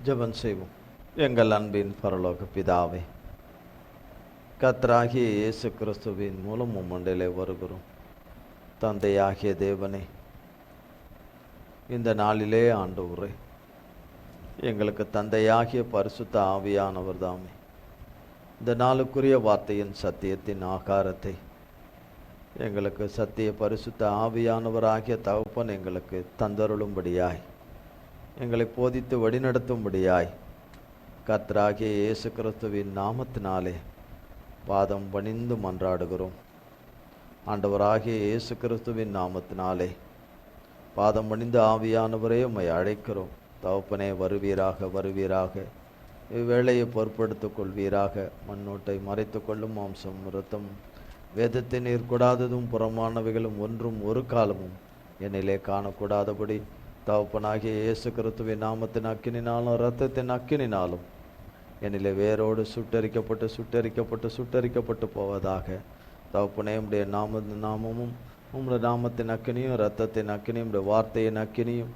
ஜெபம் செய்வோம். எங்கள் அன்பின் பரலோக பிதாவே, கர்த்தராகிய இயேசு கிறிஸ்துவின் மூலம் உம்மண்டையிலே வருகிறோம். தந்தையாகிய தேவனே, இந்த நாளிலே ஆண்டவரே, எங்களுக்கு தந்தையாகிய பரிசுத்த ஆவியானவர் தாமே இந்த நாளுக்குரிய வார்த்தையின் சத்தியத்தின் ஆகாரத்தை எங்களுக்கு சத்திய பரிசுத்த ஆவியானவராகிய தகப்பன் எங்களுக்கு தந்தருளும்படியாய், எங்களை போதித்து வழிநடத்தும்படியாய் கர்த்தராகிய இயேசு கிறிஸ்துவின் நாமத்தினாலே பாதம் பணிந்து மன்றாடுகிறோம். ஆண்டவராகிய இயேசு கிறிஸ்துவின் நாமத்தினாலே பாதம் பணிந்து ஆவியானவரே உம்மை அழைக்கிறோம். தகப்பனே, வருவீராக, வருவீராக. இவ்வேளையை பொறுப்படுத்திக் கொள்வீராக. மண்ணோட்டை மறைத்து கொள்ளும் மாம்சம் இரத்தம் வேதத்தை நீர் கூடாததும் புறமானவைகளும் ஒன்றும் ஒரு காலமும் என்னிலே காணக்கூடாதபடி தகப்பனாகிய இயேசு கிறிஸ்துவின் நாமத்தின் அக்கினினாலும் இரத்தத்தின் அக்கினினாலும் என்னிலே வேரோடு சுட்டரிக்கப்பட்டு போவதாக. தகப்பனே, உம்முடைய நாமமும் உம்முடைய நாமத்தின் அக்கினியும் இரத்தத்தின் அக்கினியும் உம்முடைய வார்த்தையின் அக்கினியும்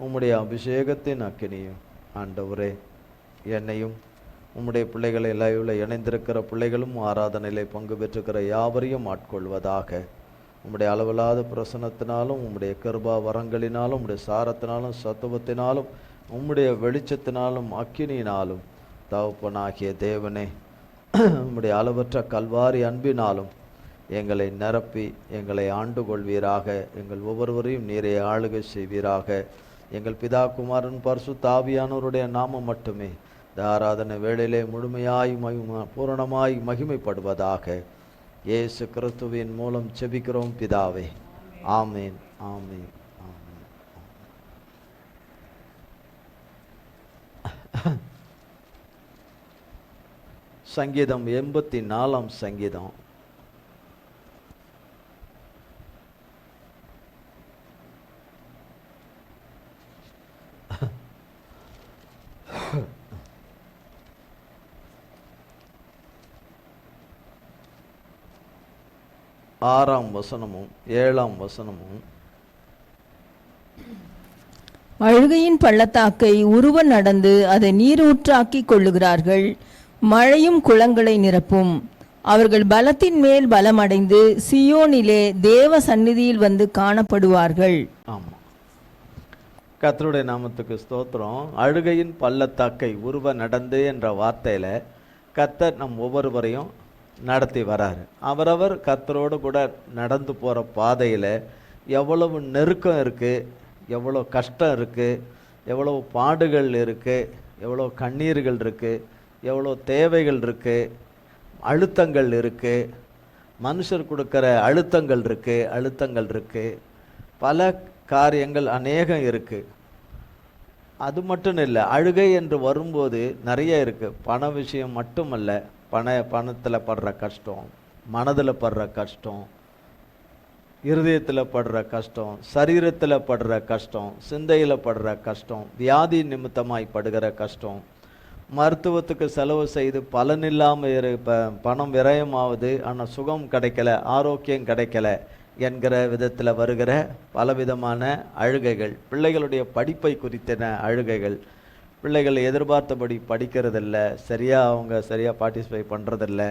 உம்முடைய அபிஷேகத்தின் அக்கினியும் ஆண்டவரே, என்னையும் உம்முடைய பிள்ளைகளை லைவில் இணைந்திருக்கிற பிள்ளைகளும் ஆராதனையிலே பங்கு பெற்றிருக்கிற யாவரையும் ஆட்கொள்வதாக. உம்முடைய அளவில்லாத பிரசனத்தினாலும் உம்முடைய கிருபா வரங்களினாலும் உம்முடைய சாரத்தினாலும் சத்துவத்தினாலும் உம்முடைய வெளிச்சத்தினாலும் அக்கினியினாலும் தகப்பனாகிய தேவனே, உம்முடைய அளவற்ற கல்வாரி அன்பினாலும் எங்களை நிரப்பி எங்களை ஆண்டு கொள்வீராக. எங்கள் ஒவ்வொருவரையும் நீரை ஆளுகை செய்வீராக. எங்கள் பிதா குமாரன் பரிசுத்த ஆவியானவருடைய நாமம் மட்டுமே இந்த ஆராதனை வேளையிலே முழுமையாய் பூரணமாய் மகிமைப்படுவதாக. இயேசு கிறிஸ்துவின் மூலம் செபிக்கிறோம் பிதாவே. ஆமீன், ஆமீன், ஆமீன். சங்கீதம் 84 சங்கீதம். ஆறாம் வசனமும் 7ஆம் வசனமும். அழுகையின் பள்ளத்தாக்கை உருவ நடந்து அதை நீரூற்றாக்கி கொள்ளுகிறார்கள். மழையும் குளங்களை நிரப்பும். அவர்கள் பலத்தின் மேல் பலமடைந்து சியோனிலே தேவ சந்நிதியில் வந்து காணப்படுவார்கள். ஆமாம், கர்த்தருடைய நாமத்துக்கு ஸ்தோத்திரம். அழுகையின் பள்ளத்தாக்கை உருவ நடந்து என்ற வார்த்தையில் கர்த்தர் நம் ஒவ்வொருவரையும் நடத்தி வராரு. அவரவர் கர்த்தரோடு கூட நடந்து போகிற பாதையில் எவ்வளவு நெருக்கம் இருக்குது, எவ்வளோ கஷ்டம் இருக்குது, எவ்வளோ பாடுகள் இருக்குது, எவ்வளோ கண்ணீர்கள் இருக்குது, எவ்வளோ தேவைகள் இருக்குது, அழுத்தங்கள் இருக்குது, மனுஷர் கொடுக்குற அழுத்தங்கள் இருக்குது, பல காரியங்கள் அநேகம் இருக்குது. அது மட்டும் இல்லை, அழுகை என்று வரும்போது நிறைய இருக்குது. பண விஷயம் மட்டுமல்ல, பணத்தில் படுற கஷ்டம், மனதில் படுற கஷ்டம், இருதயத்தில் படுற கஷ்டம், சரீரத்தில் படுற கஷ்டம், சிந்தையில் படுற கஷ்டம், வியாதி நிமித்தமாய் படுகிற கஷ்டம், மருத்துவத்துக்கு செலவு செய்து பலனில்லாமல் பணம் விரயமாவது, ஆனால் சுகம் கிடைக்கல, ஆரோக்கியம் கிடைக்கல என்கிற விதத்தில் வருகிற பலவிதமான அழுகைகள், பிள்ளைகளுடைய படிப்பை குறித்தன அழுகைகள், பிள்ளைகள் எதிர்பார்த்தபடி படிக்கிறதில்ல, அவங்க சரியாக பார்ட்டிசிபேட் பண்ணுறதில்ல,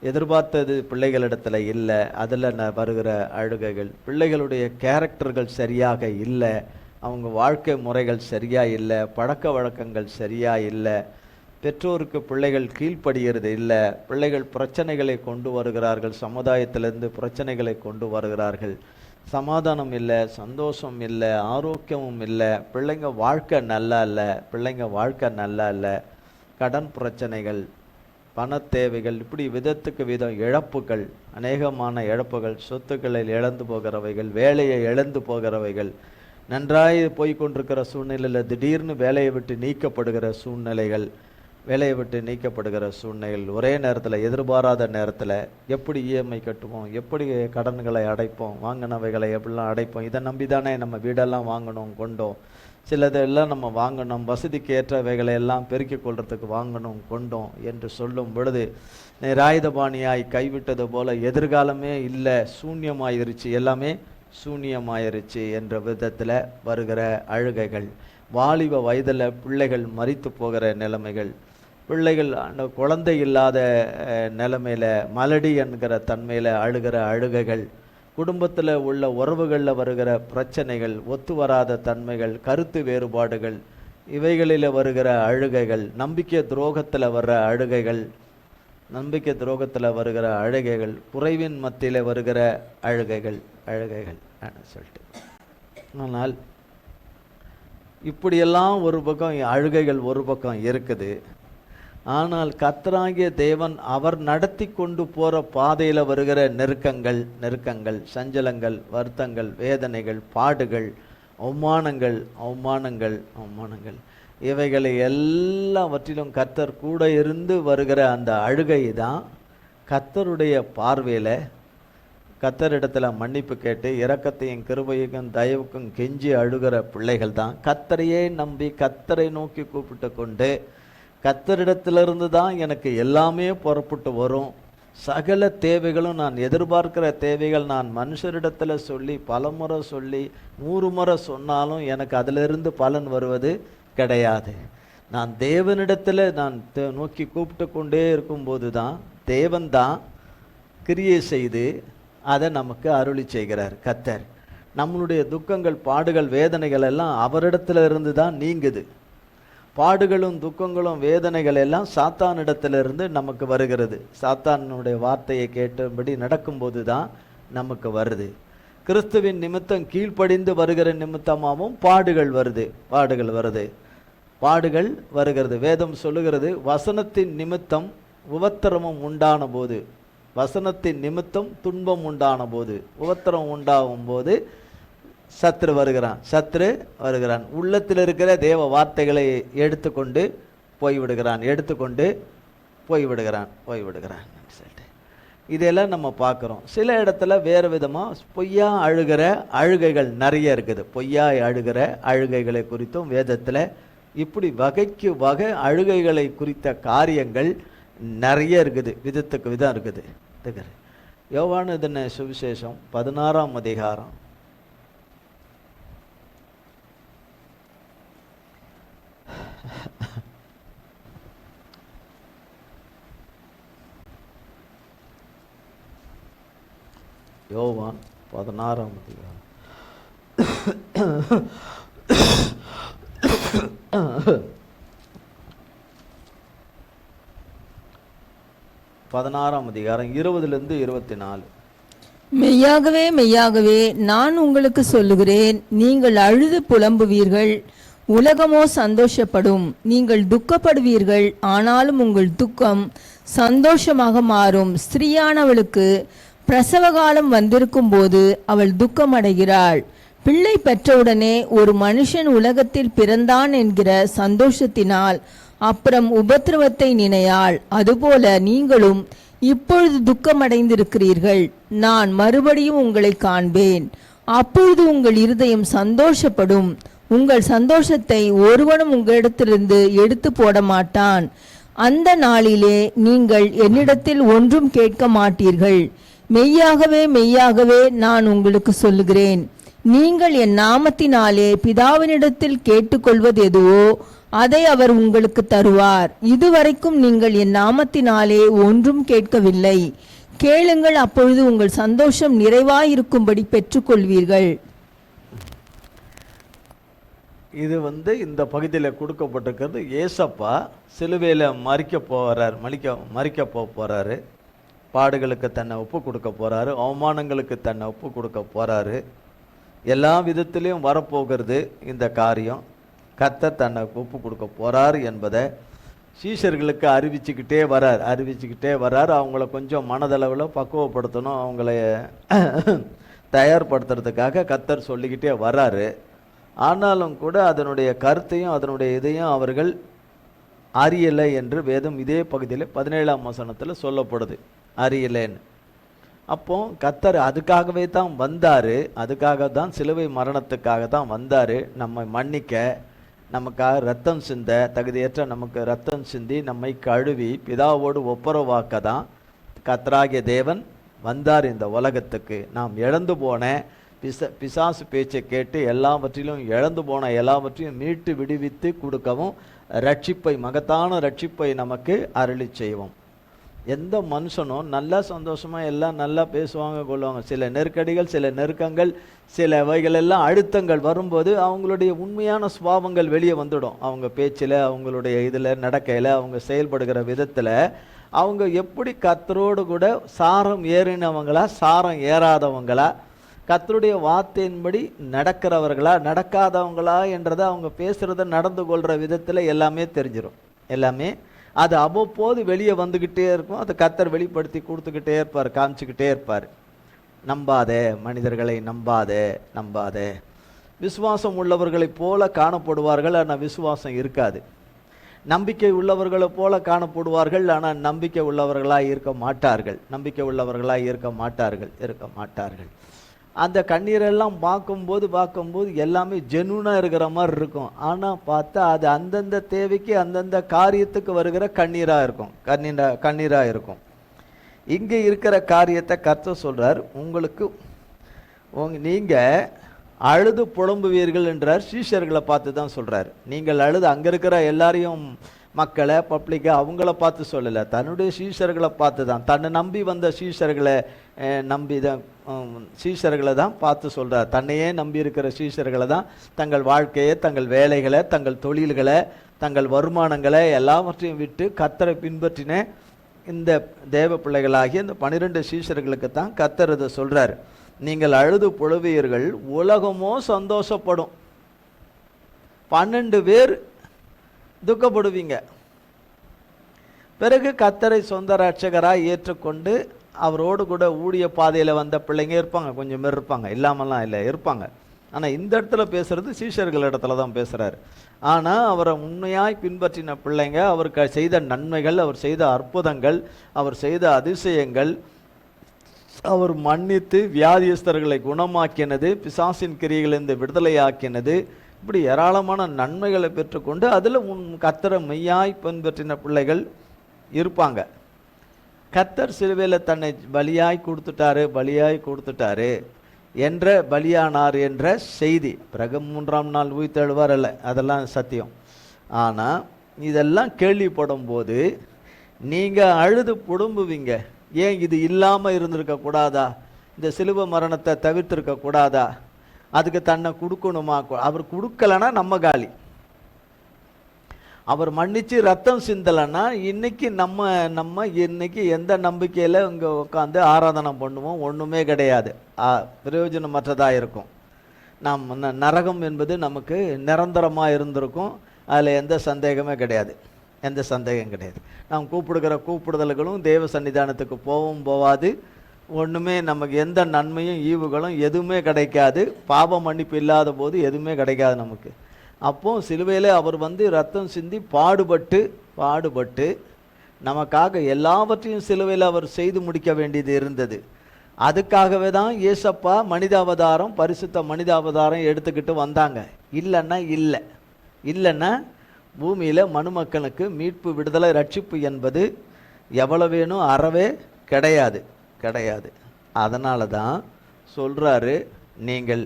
எதிர்பார்த்தது பிள்ளைகளிடத்தில் இல்லை, அதில் வருகிற அழுகைகள், பிள்ளைகளுடைய கேரக்டர்கள் சரியாக இல்லை, அவங்க வாழ்க்கை முறைகள் சரியாக இல்லை, பழக்க வழக்கங்கள் சரியாக இல்லை, பெற்றோருக்கு பிள்ளைகள் கீழ்ப்படுகிறது இல்லை, பிள்ளைகள் பிரச்சனைகளை கொண்டு வருகிறார்கள், சமுதாயத்திலிருந்து பிரச்சனைகளை கொண்டு வருகிறார்கள், சமாதானம் இல்லை, சந்தோஷம் இல்லை, ஆரோக்கியமும் இல்லை, பிள்ளைங்க வாழ்க்கை நல்லா இல்லை, கடன் பிரச்சனைகள், பண தேவைகள், இப்படி விதத்துக்கு விதம் இழப்புகள், அநேகமான இழப்புகள், சொத்துக்களில் இழந்து போகிறவைகள், வேலையை இழந்து போகிறவைகள், நன்றாய் போய்கொண்டிருக்கிற சூழ்நிலையில் திடீர்னு வேலையை விட்டு நீக்கப்படுகிற சூழ்நிலைகள், ஒரே நேரத்தில் எதிர்பாராத நேரத்தில் எப்படி இஎம்ஐ கட்டுவோம், எப்படி கடன்களை அடைப்போம், வாங்கினவைகளை எப்படிலாம் அடைப்போம், இதை நம்பி தானே நம்ம வீடெல்லாம் வாங்கணும் கொண்டோம், சிலதெல்லாம் நம்ம வாங்கணும், வசதிக்கு ஏற்றவைகளை எல்லாம் பெருக்கிக் கொள்றதுக்கு வாங்கணும் கொண்டோம் என்று சொல்லும் பொழுது நிராயுதபாணியாய் கைவிட்டது போல எதிர்காலமே இல்லை, சூன்யமாயிருச்சு, எல்லாமே சூன்யமாயிருச்சு என்ற விதத்தில் வருகிற அழுகைகள், வாலிப வயதில் பிள்ளைகள் மரித்து போகிற நிலைமைகள், பிள்ளைகள் அந்த குழந்தை இல்லாத நிலைமையில் மலடி என்கிற தன்மையில் அழுகிற அழுகைகள், குடும்பத்தில் உள்ள உறவுகளில் வருகிற பிரச்சனைகள், ஒத்து வராத தன்மைகள், கருத்து வேறுபாடுகள், இவைகளில் வருகிற அழுகைகள், நம்பிக்கை துரோகத்தில் வர்ற அழுகைகள், நம்பிக்கை துரோகத்தில் வருகிற அழுகைகள், குறைவின் மத்தியில் வருகிற அழுகைகள் சொல்லிட்டு. ஆனால் இப்படியெல்லாம் ஒரு பக்கம் அழுகைகள் ஒரு பக்கம் இருக்குது. ஆனால் கர்த்தராகிய தேவன் அவர் நடத்தி கொண்டு போகிற பாதையில் வருகிற நெருக்கங்கள், சஞ்சலங்கள், வருத்தங்கள், வேதனைகள், பாடுகள், அவமானங்கள் இவைகளை எல்லாவற்றிலும் கர்த்தர் கூட இருந்து வருகிற அந்த அழுகை தான் கர்த்தருடைய பார்வையில் கர்த்தரிடத்தில் மன்னிப்பு கேட்டு இரக்கத்தையும் கிருபையும் தயவுக்கும் கெஞ்சி அழுகிற பிள்ளைகள் தான் கர்த்தரையே நம்பி கர்த்தரை நோக்கி கூப்பிட்டு கொண்டு, கர்த்தரிடத்திலிருந்து தான் எனக்கு எல்லாமே புறப்பட்டு வரும், சகல தேவைகளும் நான் எதிர்பார்க்கிற தேவைகள் நான் மனுஷரிடத்தில் சொல்லி பலமுறை சொல்லி 100 முறை சொன்னாலும் எனக்கு அதிலிருந்து பலன் வருவது கிடையாது. நான் தேவனிடத்தில் நான் நோக்கி கூப்பிட்டு கொண்டே இருக்கும்போது தான் தேவன் தான் கிரியை செய்து அதை நமக்கு அருளி செய்கிறார். கர்த்தர் நம்மளுடைய துக்கங்கள், பாடுகள், வேதனைகள் எல்லாம் அவரிடத்துல இருந்து தான் நீங்குது. பாடுகளும் துக்கங்களும் வேதனைகள் எல்லாம் சாத்தானிடத்திலிருந்து நமக்கு வருகிறது. சாத்தானுடைய வார்த்தையை கேட்டபடி நடக்கும்போது தான் நமக்கு வருது. கிறிஸ்துவின் நிமித்தம் கீழ்ப்படிந்து வருகிற நிமித்தமாகவும் பாடுகள் வருகிறது. வேதம் சொல்லுகிறது, வசனத்தின் நிமித்தம் உபத்திரமும் உண்டான போது, வசனத்தின் நிமித்தம் துன்பம் உண்டான போது, உபத்திரம் உண்டாகும் போது சத்ரு வருகிறான். உள்ளத்தில் இருக்கிற தேவ வார்த்தைகளை எடுத்துக்கொண்டு போய்விடுகிறான் சொல்லிட்டு இதெல்லாம் நம்ம பார்க்குறோம். சில இடத்துல வேறு விதமாக பொய்யா அழுகிற அழுகைகள் நிறைய இருக்குது. பொய்யா அழுகிற அழுகைகளை குறித்தும் வேதத்தில் இப்படி வகைக்கு வகை அழுகைகளை குறித்த காரியங்கள் நிறைய இருக்குது, விதத்துக்கு விதம் இருக்குது. யோவான் எழுதின சுவிசேஷம் 16ஆம் அதிகாரம் 16ஆம் அதிகாரம் 20-24. மெய்யாகவே மெய்யாகவே நான் உங்களுக்கு சொல்லுகிறேன், நீங்கள் அழுது புலம்புவீர்கள், உலகமோ சந்தோஷப்படும். நீங்கள் துக்கப்படுவீர்கள், ஆனாலும் உங்கள் துக்கம் சந்தோஷமாக மாறும். ஸ்திரீயானவளுக்கு பிரசவ காலம் வந்திருக்கும் போது அவள் துக்கமடைகிறாள். பிள்ளை பெற்றவுடனே ஒரு மனுஷன் உலகத்தில் பிறந்தான் என்கிற சந்தோஷத்தினால் அப்புறம் உபத்திரவத்தை நினையாள். அதுபோல நீங்களும் இப்பொழுது துக்கமடைந்திருக்கிறீர்கள். நான் மறுபடியும் உங்களை காண்பேன், அப்பொழுது உங்கள் இருதயம் சந்தோஷப்படும். உங்கள் சந்தோஷத்தை ஒருவனும் உங்களிடத்திலிருந்து எடுத்து போட மாட்டான். அந்த நாளிலே நீங்கள் என்னிடத்தில் ஒன்றும் கேட்க மாட்டீர்கள். மெய்யாகவே மெய்யாகவே நான் உங்களுக்கு சொல்லுகிறேன், நீங்கள் என் நாமத்தினாலே பிதாவினிடத்தில் கேட்டுக்கொள்வது எதுவோ அதை அவர் உங்களுக்கு தருவார். இதுவரைக்கும் நீங்கள் என் நாமத்தினாலே ஒன்றும் கேட்கவில்லை. கேளுங்கள், அப்பொழுது உங்கள் சந்தோஷம் நிறைவாயிருக்கும்படி பெற்றுக்கொள்வீர்கள். இது இந்த பகுதியில் கொடுக்கப்பட்டிருக்கிறது. ஏசப்பா சிலுவையில் மறிக்க போகிறாரு. பாடுகளுக்கு தன்னை ஒப்பு கொடுக்க போகிறாரு, அவமானங்களுக்கு தன்னை ஒப்பு கொடுக்க போகிறாரு. எல்லா விதத்திலையும் வரப்போகிறது இந்த காரியம். கர்த்தர் தன்னை ஒப்பு கொடுக்க போகிறார் என்பதை சீஷர்களுக்கு அறிவிச்சுக்கிட்டே வரார். அவங்கள கொஞ்சம் மனதளவில் பக்குவப்படுத்தணும், அவங்கள தயார்படுத்துறதுக்காக கர்த்தர் சொல்லிக்கிட்டே வராரு. ஆனாலும் கூட அதனுடைய கருத்தையும் அதனுடைய இதையும் அவர்கள் அறியலை என்று வேதம் இதே பகுதியில் 17ஆம் வசனத்தில் சொல்லப்படுது. அறியலேன்னு. அப்போ கர்த்தர் அதுக்காகவே தான் வந்தார். அதுக்காக தான் சிலுவை மரணத்துக்காக தான் வந்தார். நம்மை மன்னிக்க, நமக்காக ரத்தம் சிந்த, தகுதியற்ற நமக்கு ரத்தம் சிந்தி நம்மை கழுவி பிதாவோடு ஒப்புரவாக்க தான் கர்த்தராகிய தேவன் வந்தார் இந்த உலகத்துக்கு. நாம் இழந்து போன பிசாசு பேச்சை கேட்டு எல்லாவற்றிலும் இழந்து போன எல்லாவற்றையும் மீட்டு விடுவித்து கொடுக்கவும் ரட்சிப்பை, மகத்தான ரட்சிப்பை நமக்கு அருளி செய்வோம். எந்த மனுஷனும் நல்லா சந்தோஷமாக எல்லாம் நல்லா பேசுவாங்க கொள்வாங்க. சில நெருக்கடிகள், சில நெருக்கங்கள், சில வகைகளெல்லாம் அழுத்தங்கள் வரும்போது அவங்களுடைய உண்மையான சுபாவங்கள் வெளியே வந்துடும். அவங்க பேச்சில், அவங்களுடைய இதில், நடக்கையில், அவங்க செயல்படுகிற விதத்தில் அவங்க எப்படி கர்த்தரோடு கூட சாரம் ஏறினவங்களா சாரம் ஏறாதவங்களா, கர்த்தருடைய வார்த்தையின்படி நடக்கிறவர்களா நடக்காதவங்களா என்றதை அவங்க பேசுகிறத நடந்து கொள்கிற விதத்தில் எல்லாமே தெரிஞ்சிடும். எல்லாமே அது அவ்வப்போது வெளியே வந்துக்கிட்டே இருக்கும். அது கர்த்தர் வெளிப்படுத்தி கொடுத்துக்கிட்டே இருப்பார், காமிச்சிக்கிட்டே இருப்பார். நம்பாதே, மனிதர்களை நம்பாதே, நம்பாதே. விசுவாசம் உள்ளவர்களைப் போல காணப்படுவார்கள், ஆனால் விசுவாசம் இருக்காது. நம்பிக்கை உள்ளவர்களை போல காணப்படுவார்கள், ஆனால் நம்பிக்கை உள்ளவர்களாக இருக்க மாட்டார்கள். நம்பிக்கை உள்ளவர்களாக இருக்க மாட்டார்கள். அந்த கண்ணீரெல்லாம் பார்க்கும்போது எல்லாமே ஜெனுவனாக இருக்கிற மாதிரி இருக்கும். ஆனால் பார்த்தா அது அந்தந்த தேவைக்கு அந்தந்த காரியத்துக்கு வருகிற கண்ணீராக இருக்கும். இங்கே இருக்கிற காரியத்தை கர்த்தர் சொல்கிறார், உங்களுக்கு நீங்கள் அழுது புலம்புவீர்கள் என்றார். சீஷர்களை பார்த்து தான் சொல்கிறார். நீங்கள் அழுது அங்கே இருக்கிற எல்லாரையும், மக்களை, பப்ளிக்கை, அவங்கள பார்த்து சொல்லலை, தன்னுடைய சீஷர்களை பார்த்து தான், தன்னை நம்பி வந்த சீஷர்களை தான் பார்த்து சொல்கிறார். தன்னையே நம்பி இருக்கிற சீஷர்களை தான் தங்கள் வாழ்க்கையை, தங்கள் வேலைகளை, தங்கள் தொழில்களை, தங்கள் வருமானங்களை எல்லாவற்றையும் விட்டு கர்த்தரை பின்பற்றின இந்த தேவ பிள்ளைகளாகிய இந்த 12 சீஷர்களுக்கு தான் கர்த்தர் இதை சொல்கிறார். நீங்கள் அழுது புலவீர்கள், உலகமோ சந்தோஷப்படும். 12 பேர் துக்கப்படுவீங்க. பிறகு கர்த்தரை சொந்த ரட்சகராக ஏற்றுக்கொண்டு அவரோடு கூட ஊழிய பாதையில் வந்த பிள்ளைங்க இருப்பாங்க, கொஞ்சம் பேர் இருப்பாங்க, இல்லாமலாம் இல்லை, இருப்பாங்க. ஆனால் இந்த இடத்துல பேசுகிறது சீஷர்கள் இடத்துல தான் பேசுகிறார். ஆனால் அவரை உண்மையாய் பின்பற்றின பிள்ளைங்க, அவருக்கு செய்த நன்மைகள், அவர் செய்த அற்புதங்கள், அவர் செய்த அதிசயங்கள், அவர் மன்னித்து வியாதியஸ்தர்களை குணமாக்கினது, பிசாசின் கிரியைகளிலிருந்து விடுதலையாக்கினது, இப்படி ஏராளமான நன்மைகளை பெற்றுக்கொண்டு அதில் கர்த்தரை மெய்யாய் பின்பற்றின பிள்ளைகள் இருப்பாங்க. கர்த்தர் சிலுவையில் தன்னை பலியாய் கொடுத்துட்டாரு என்ற பலியானார் என்ற செய்தி, பிறகு 3ஆம் நாள் உயிர்த்தெழுவார் அல்ல, அதெல்லாம் சத்தியம். ஆனால் இதெல்லாம் கேள்விப்படும் போது நீங்கள் அழுது புடும்புவீங்க. ஏன் இது இல்லாமல் இருந்திருக்க கூடாதா? இந்த சிலுவை மரணத்தை தவிர்த்திருக்க கூடாதா? அதுக்கு தன்னை கொடுக்கணுமா? அவர் கொடுக்கலன்னா நம்ம காலி. அவர் மன்னிச்சு ரத்தம் சிந்தலைன்னா இன்னைக்கு நம்ம இன்னைக்கு எந்த நம்பிக்கையில் இங்கே உட்காந்து ஆராதனை பண்ணுவோம்? ஒன்றுமே கிடையாது, பிரயோஜனமற்றதாக இருக்கும். நாம் நரகம் என்பது நமக்கு நிரந்தரமாக இருந்திருக்கும், அதில் எந்த சந்தேகம் கிடையாது. நாம் கூப்பிடுகிற கூப்பிடுதல்களும் தேவ சன்னிதானத்துக்கு போகாது. ஒன்றுமே நமக்கு எந்த நன்மையும் ஈவுகளும் எதுவுமே கிடைக்காது. பாவ மன்னிப்பு இல்லாத போது எதுவுமே கிடைக்காது நமக்கு. அப்போ சிலுவையில் அவர் ரத்தம் சிந்தி பாடுபட்டு நமக்காக எல்லாவற்றையும் சிலுவையில் அவர் செய்து முடிக்க வேண்டியது இருந்தது. அதுக்காகவே தான் இயேசப்பா மனிதாவதாரம், பரிசுத்த மனிதாவதாரம் எடுத்துக்கிட்டு வந்தாங்க. இல்லைன்னா பூமியில் மனுமக்களுக்கு மீட்பு, விடுதலை, ரட்சிப்பு என்பது எவ்வளோ வேணும் அறவே கிடையாது. அதனால தான் சொல்கிறாரு, நீங்கள்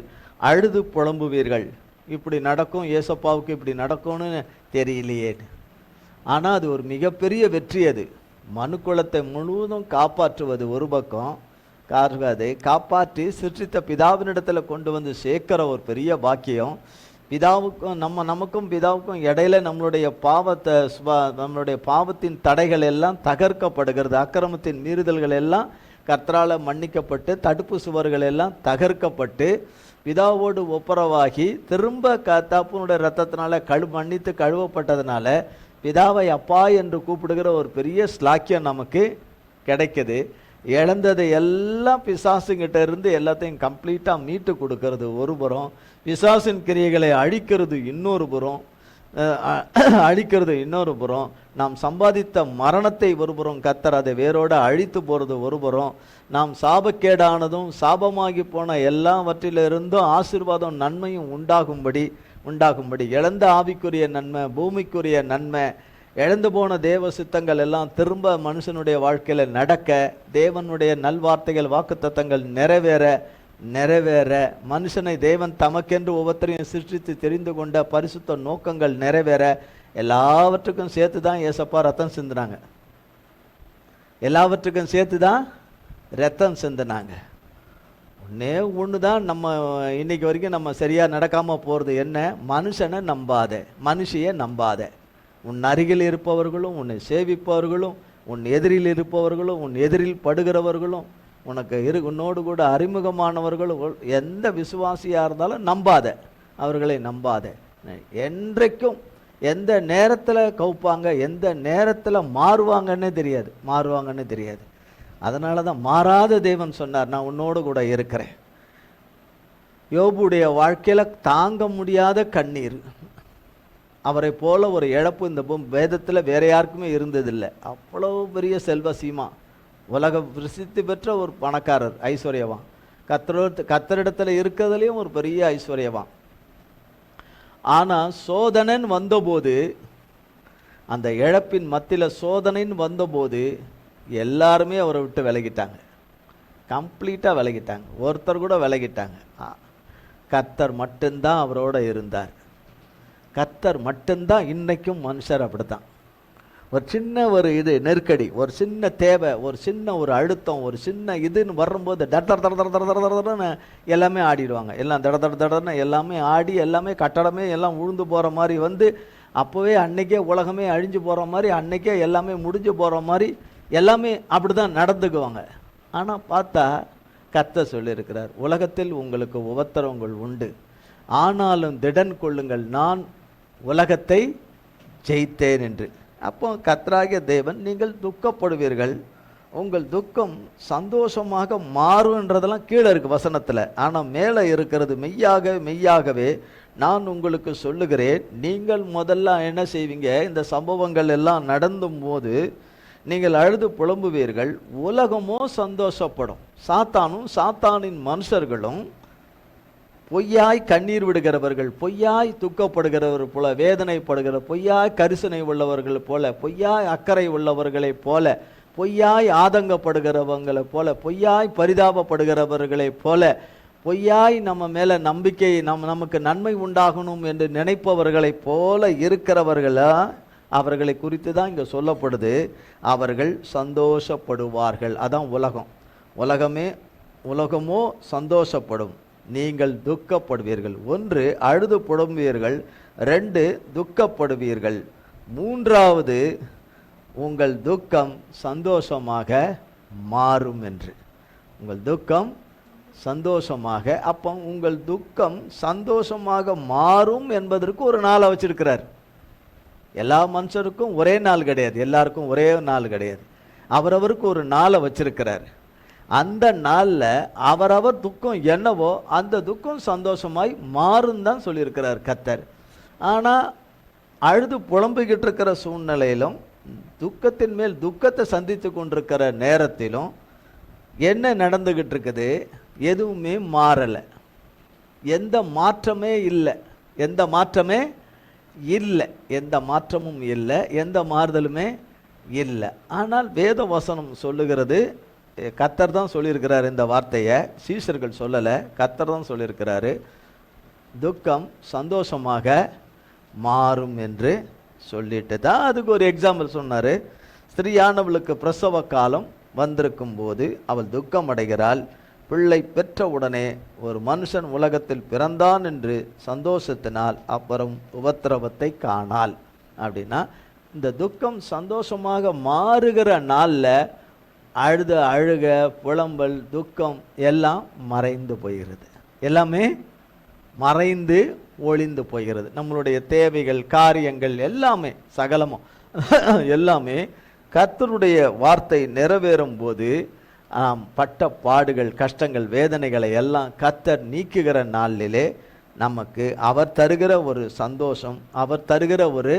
அழுது புலம்புவீர்கள். இப்படி நடக்கும், ஏசப்பாவுக்கு இப்படி நடக்கும்னு தெரியலையே. ஆனால் அது ஒரு மிகப்பெரிய வெற்றி. அது மனுக்குலத்தை முழுவதும் காப்பாற்றுவது ஒரு பக்கம், அதை காப்பாற்றி சிருஷ்டித்த பிதாவினிடத்தில் கொண்டு வந்து சேர்க்கிற ஒரு பெரிய பாக்கியம். பிதாவுக்கும் நமக்கும் பிதாவுக்கும் இடையில நம்மளுடைய பாவத்தின் தடைகள் எல்லாம் தகர்க்கப்படுகிறது. அக்கிரமத்தின் மீறுதல்கள் எல்லாம் கர்த்தரால் மன்னிக்கப்பட்டு, தடுப்பு சுவர்கள் எல்லாம் தகர்க்கப்பட்டு, பிதாவோடு ஒப்புரவாகி திரும்ப தப்புனுடைய ரத்தத்தினால மன்னித்து கழுவப்பட்டதுனால பிதாவை அப்பா என்று கூப்பிடுகிற ஒரு பெரிய ஸ்லாக்கியம் நமக்கு கிடைக்குது. இழந்ததை எல்லாம் பிசாசுங்கிட்ட இருந்து எல்லாத்தையும் கம்ப்ளீட்டாக மீட்டு கொடுக்கறது ஒரு புறம், பிசாசின் கிரியைகளை அழிக்கிறது இன்னொரு புறம், நாம் சம்பாதித்த மரணத்தை ஒரு புறம் கர்த்தர் அதை வேரோடு அழித்து போகிறது ஒரு புறம், நாம் சாபக்கேடானதும் சாபமாகி போன எல்லாவற்றிலிருந்தும் ஆசீர்வாதம் நன்மையும் உண்டாகும்படி இழந்த ஆவிக்குரிய நன்மை, பூமிக்குரிய நன்மை, இழந்து போன தேவ சித்தங்கள் எல்லாம் திரும்ப மனுஷனுடைய வாழ்க்கையில் நடக்க, தேவனுடைய நல்வார்த்தைகள் வாக்குத்தத்தங்கள் நிறைவேற, நிறைவேற, மனுஷனை தேவன் தமக்கென்று ஒவ்வொருத்தரையும் சிருஷ்டித்து தெரிந்து கொண்ட பரிசுத்த நோக்கங்கள் நிறைவேற எல்லாவற்றுக்கும் சேர்த்து தான் ஏசப்பா ரத்தம் சிந்தினாங்க. எல்லாவற்றுக்கும் சேர்த்து தான் ரத்தம் சிந்தினாங்க. ஒன்றே ஒன்று தான் நம்ம இன்னைக்கு வரைக்கும் நம்ம சரியாக நடக்காமல் போகிறது என்ன? மனுஷனை நம்பாத, மனுஷியை நம்பாத. உன் அருகில் இருப்பவர்களும், உன்னை சேவிப்பவர்களும், உன் எதிரில் இருப்பவர்களும், உன் எதிரில் படுகிறவர்களும், உனக்கு உன்னோடு கூட அறிமுகமானவர்களும், எந்த விசுவாசியாக இருந்தாலும் நம்பாத, அவர்களை நம்பாத. என்றைக்கும் எந்த நேரத்தில் கவுப்பாங்க, எந்த நேரத்தில் மாறுவாங்கன்னே தெரியாது. அதனால தான் மாறாத தேவன் சொன்னார், நான் உன்னோடு கூட இருக்கிறேன். யோபுடைய வாழ்க்கையில் தாங்க முடியாத கண்ணீர், அவரை போல ஒரு இழப்பு இந்த வேதத்தில் வேற யாருக்குமே இருந்ததில்லை. அவ்வளவு பெரிய செல்வ சீமா, உலக பிரசித்தி பெற்ற ஒரு பணக்காரர், ஐஸ்வர்யவான், கத்தரிடத்தில் இருக்கிறதுலையும் ஒரு பெரிய ஐஸ்வர்யவான். ஆனால் சோதனன் வந்தபோது, அந்த இழப்பின் மத்தியில் சோதனைன்னு வந்தபோது எல்லாருமே அவரை விட்டு விலகிட்டாங்க, கம்ப்ளீட்டாக விலகிட்டாங்க. ஒருத்தர் கூட விலகிட்டாங்க. கர்த்தர் மட்டும்தான் அவரோட இருந்தார். கர்த்தர் மட்டும்தான். இன்னைக்கும் மனுஷர் அப்படித்தான். ஒரு சின்ன இது நெருக்கடி, ஒரு சின்ன தேவை, ஒரு சின்ன ஒரு அழுத்தம், ஒரு சின்ன இதுன்னு வரும்போது தடன்னு எல்லாமே ஆடிடுவாங்க. எல்லாம் தடன்னு எல்லாமே ஆடி, எல்லாமே கட்டடமே எல்லாம் உழுந்து போகிற மாதிரி வந்து, அப்போவே அன்னைக்கே உலகமே அழிஞ்சு போகிற மாதிரி, அன்னைக்கே எல்லாமே முடிஞ்சு போகிற மாதிரி எல்லாமே அப்படி தான் நடந்துக்குவாங்க. ஆனால் பார்த்தா கர்த்தர் சொல்லியிருக்கிறார், உலகத்தில் உங்களுக்கு உபத்திரவங்கள் உண்டு, ஆனாலும் திடன் கொள்ளுங்கள், நான் உலகத்தை ஜெயித்தேன் என்று. அப்போ கர்த்தராகிய தேவன், நீங்கள் துக்கப்படுவீர்கள், உங்கள் துக்கம் சந்தோஷமாக மாறுன்றதெல்லாம் கீழே இருக்குது வசனத்தில். ஆனால் மேலே இருக்கிறது, மெய்யாகவே நான் உங்களுக்கு சொல்லுகிறேன், நீங்கள் முதல்ல என்ன செய்வீங்க? இந்த சம்பவங்கள் எல்லாம் நடந்தும் போது நீங்கள் அழுது புலம்புவீர்கள், உலகமோ சந்தோஷப்படும். சாத்தானும் சாத்தானின் மனுஷர்களும் பொய்யாய் கண்ணீர் விடுகிறவர்கள், பொய்யாய் துக்கப்படுகிறவர் போல, வேதனைப்படுகிற பொய்யாய் கரிசனை உள்ளவர்கள் போல, பொய்யாய் அக்கறை உள்ளவர்களைப் போல, பொய்யாய் ஆதங்கப்படுகிறவங்களை போல, பொய்யாய் பரிதாபப்படுகிறவர்களைப் போல, பொய்யாய் நம்ம மேலே நம்பிக்கை, நமக்கு நன்மை உண்டாகணும் என்று நினைப்பவர்களைப் போல இருக்கிறவர்களா, அவர்களை குறித்து தான் இங்கே சொல்லப்படுது. அவர்கள் சந்தோஷப்படுவார்கள். அதான் உலகம். உலகமோ சந்தோஷப்படும், நீங்கள் துக்கப்படுவீர்கள். 1 அழுது புலம்புவீர்கள், 2 துக்கப்படுவீர்கள், 3வது உங்கள் துக்கம் சந்தோஷமாக மாறும் என்று. உங்கள் துக்கம் சந்தோஷமாக, அப்போ உங்கள் துக்கம் சந்தோஷமாக மாறும் என்பதற்கு ஒரு நாளை வச்சிருக்கிறார். எல்லா மனுஷருக்கும் ஒரே நாள் கிடையாது, எல்லாருக்கும் ஒரே நாள் கிடையாது. அவரவருக்கு ஒரு நாளை வச்சிருக்கிறார். அந்த நாளில் அவரவர் துக்கம் என்னவோ அந்த துக்கம் சந்தோஷமாய் மாறும் தான் சொல்லியிருக்கிறார் கர்த்தர். ஆனால் அழுது புலம்பிக்கிட்டு இருக்கிற சூழ்நிலையிலும், துக்கத்தின் மேல் துக்கத்தை சந்தித்து கொண்டிருக்கிற நேரத்திலும் என்ன நடந்துக்கிட்டு இருக்குது? எதுவுமே மாறலை, எந்த மாற்றமே இல்லை, எந்த மாற்றமும் இல்லை, எந்த மாறுதலுமே இல்லை. ஆனால் வேத வசனம் சொல்லுகிறது, கர்த்தர் தான் சொல்லியிருக்கிறார் இந்த வார்த்தையை, சீஷர்கள் சொல்லலை, கர்த்தர் தான் சொல்லியிருக்கிறாரு, துக்கம் சந்தோஷமாக மாறும் என்று சொல்லிட்டு தான் அதுக்கு ஒரு எக்ஸாம்பிள் சொன்னார். ஸ்திரீயானவளுக்கு பிரசவ காலம் வந்திருக்கும் போது அவள் துக்கம் அடைகிறாள். பிள்ளை பெற்ற உடனே ஒரு மனுஷன் உலகத்தில் பிறந்தான் என்று சந்தோஷத்தினால் அப்புறம் உபத்திரவத்தை காணாள். அப்படின்னா இந்த துக்கம் சந்தோஷமாக மாறுகிற நாளில் அழுக, புலம்பல், துக்கம் எல்லாம் மறைந்து போகிறது. எல்லாமே மறைந்து ஒளிந்து போகிறது. நம்மளுடைய தேவைகள், காரியங்கள் எல்லாமே, சகலமும் எல்லாமே கர்த்தருடைய வார்த்தை நிறைவேறும் போது பட்ட பாடுகள், கஷ்டங்கள், வேதனைகளை எல்லாம் கர்த்தர் நீக்குகிற நாளிலே நமக்கு அவர் தருகிற ஒரு சந்தோஷம், அவர் தருகிற ஒரு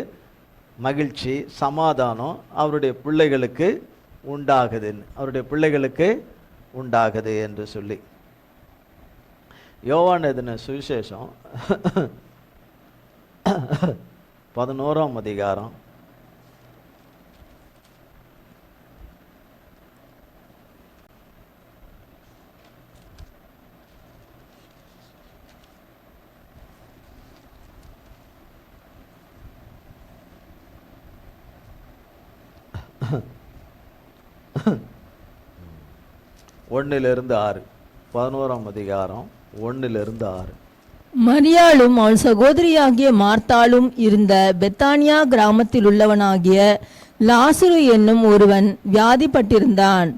மகிழ்ச்சி, சமாதானம் அவருடைய பிள்ளைகளுக்கு உண்டாகுது என்று சொல்லி யோவான் எழுதின சுவிசேஷம் 11ஆம் அதிகாரம் 11 ஒன்னிலிருந்து 6, 11ஆம் அதிகாரம் 1 to 6. மரியாளும் அவள் சகோதரியாகிய மார்த்தாளும் இருந்த பெத்தானியா கிராமத்தில் உள்ளவனாகிய லாசரு என்னும் ஒருவன் வியாதிப்பட்டிருந்தான்.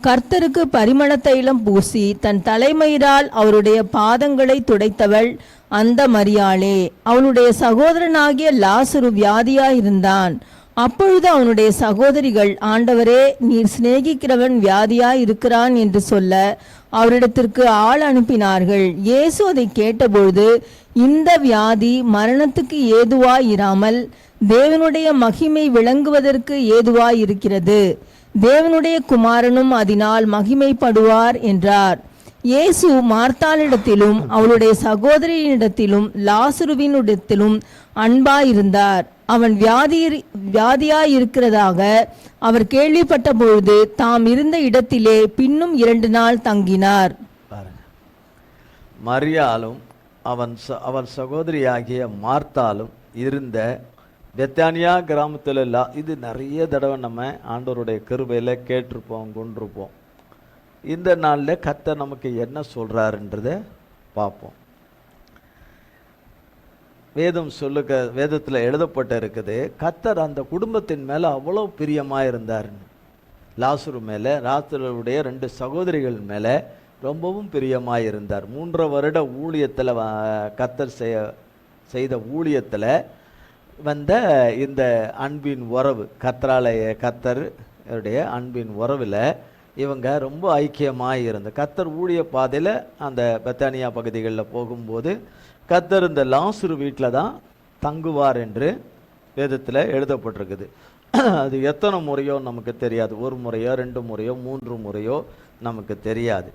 கர்த்தருக்கு பரிமள தைலம் பூசி தன் தலைமயிரால் அவருடைய பாதங்களை துடைத்தவள் அந்த மரியாளே. அவளுடைய சகோதரனாகிய லாசரு வியாதியாயிருந்தான். அப்பொழுது அவனுடைய சகோதரிகள், ஆண்டவரே, நீர் சிநேகிக்கிறவன் வியாதியாய் இருக்கிறான் என்று சொல்ல அவரிடத்திற்கு ஆள் அனுப்பினார்கள். இயேசு அதை கேட்டபொழுது, இந்த வியாதி மரணத்துக்கு ஏதுவாயிராமல் தேவனுடைய மகிமை விளங்குவதற்கு ஏதுவாயிருக்கிறது. தேவனுடைய குமாரனும் அதனால் மகிமைப்படுவார் என்றார். இயேசு மார்த்தாளிடத்திலும் அவளுடைய சகோதரியினிடத்திலும் லாசருவினிடத்திலும் அன்பாயிருந்தார். அவன் வியாதியாயிருக்கிறதாக அவர் கேள்விப்பட்ட பொழுது தாம் இருந்த இடத்திலே பின்னும் 2 நாள் தங்கினார். மரியாளும் அவன் சகோதரியாகிய மார்த்தாலும் இருந்த பெத்தானியா கிராமத்தில் இது நிறைய தடவை நம்ம ஆண்டவருடைய கிருபையில் கேட்டிருப்போம், கொண்டிருப்போம். இந்த நாளில் கர்த்தர் நமக்கு என்ன சொல்கிறாருன்றதை பார்ப்போம். வேதத்தில் எழுதப்பட்ட இருக்குது, கர்த்தர் அந்த குடும்பத்தின் மேலே அவ்வளோ பிரியமாக இருந்தாருன்னு. லாசரு மேலே, லாசருடைய 2 சகோதரிகள் மேலே ரொம்பவும் பிரியமாக இருந்தார். 3 வருட ஊழியத்தில் கர்த்தர் செய்த ஊழியத்தில் வந்த இந்த அன்பின் உறவு, கர்த்தருடைய அன்பின் உறவில் இவங்க ரொம்ப ஐக்கியமாக இருந்த கர்த்தர் ஊழிய பாதையில் அந்த பெத்தானியா பகுதிகளில் போகும்போது கர்த்தர் இந்த லாசரு வீட்டில் தான் தங்குவார் என்று வேதத்தில் எழுதப்பட்டிருக்குது. அது எத்தனை முறையோ நமக்கு தெரியாது. 1 முறையோ 2 முறையோ 3 முறையோ நமக்கு தெரியாது.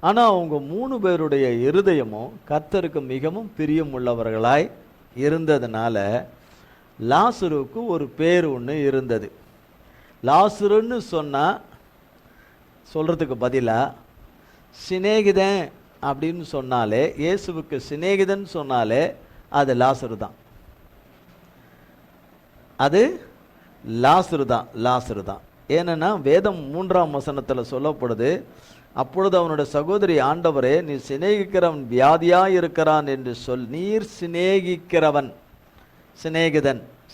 ஆனால் அவங்க 3 பேருடைய இருதயமும் கர்த்தருக்கு மிகவும் பிரியமுள்ளவர்களாய் இருந்ததுனால லாசருக்கு ஒரு பேர் ஒன்று இருந்தது. லாசருன்னு சொன்னால் சொல்கிறதுக்கு பதிலாக சிநேகிதன் அப்படின்னு சொன்னாலே, இயேசுவுக்கு சிநேகிதன் சொன்னாலே அது லாசரு தான். அது லாசரு தான். ஏன்னா வேதம் 3ஆம் வசனத்தில் சொல்லப்படுது, அப்பொழுது அவனுடைய சகோதரி, ஆண்டவரே, நீ சிநேகிக்கிறவன் வியாதியாக இருக்கிறான் என்று நீர் சிநேகிக்கிறவன்,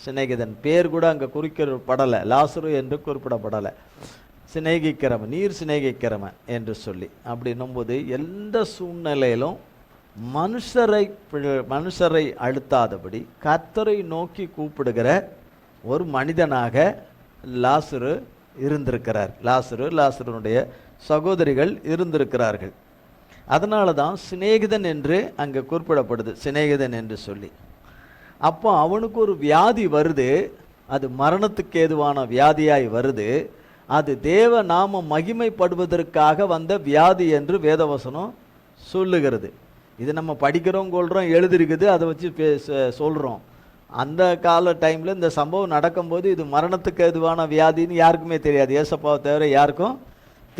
சிநேகிதன் பேர் கூட அங்கே குறிக்கப்படலை, லாசரு என்று குறிப்பிடப்படலை. சிநேகிக்கிறவன், நீர் சிநேகிக்கிறவன் என்று சொல்லி அப்படின்னும்போது எந்த சூழ்நிலையிலும் மனுஷரை அழுத்தாதபடி கர்த்தரை நோக்கி கூப்பிடுகிற ஒரு மனிதனாக லாசரு இருந்திருக்கிறார். லாசருனுடைய சகோதரிகள் இருந்திருக்கிறார்கள். அதனால தான் சிநேகிதன் என்று அங்கே குறிப்பிடப்படுது, சிநேகிதன் என்று சொல்லி. அப்போ அவனுக்கு ஒரு வியாதி வருது, அது மரணத்துக்கு ஏதுவான வியாதியாய் வருது. அது தேவ நாம மகிமைப்படுவதற்காக வந்த வியாதி என்று வேதவசனம் சொல்லுகிறது. இது நம்ம படிக்கிறோம், கொள்கிறோம், எழுதிருக்குது, அதை வச்சு சொல்கிறோம். அந்த கால டைமில் இந்த சம்பவம் நடக்கும்போது இது மரணத்துக்கு ஏதுவான வியாதின்னு யாருக்குமே தெரியாது. ஏசப்பாவை தவிர யாருக்கும்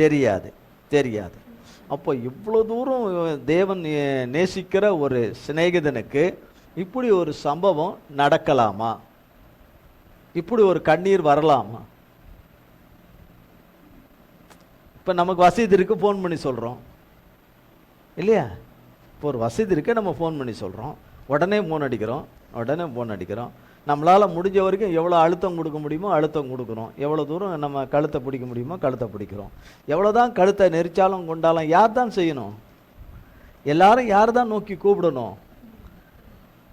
தெரியாது. அப்போ இவ்வளோ தூரம் தேவன் நேசிக்கிற ஒரு சிநேகிதனுக்கு இப்படி ஒரு சம்பவம் நடக்கலாமா? இப்படி ஒரு கண்ணீர் வரலாமா? இப்போ நமக்கு வசதி இருக்குது, ஃபோன் பண்ணி சொல்கிறோம் இல்லையா? இப்போ ஒரு வசதி இருக்குது, நம்ம ஃபோன் பண்ணி சொல்கிறோம், உடனே ஃபோன் அடிக்கிறோம். நம்மளால் முடிஞ்ச வரைக்கும் எவ்வளோ அழுத்தம் கொடுக்க முடியுமோ அழுத்தம் கொடுக்குறோம். எவ்வளோ தூரம் நம்ம கழுத்தை பிடிக்க முடியுமோ கழுத்தை பிடிக்கிறோம். எவ்வளோ தான் கழுத்தை நெரிச்சாலும் கொண்டாலும் யார் தான் செய்யணும்? எல்லாரும் யார் தான் நோக்கி கூப்பிடணும்?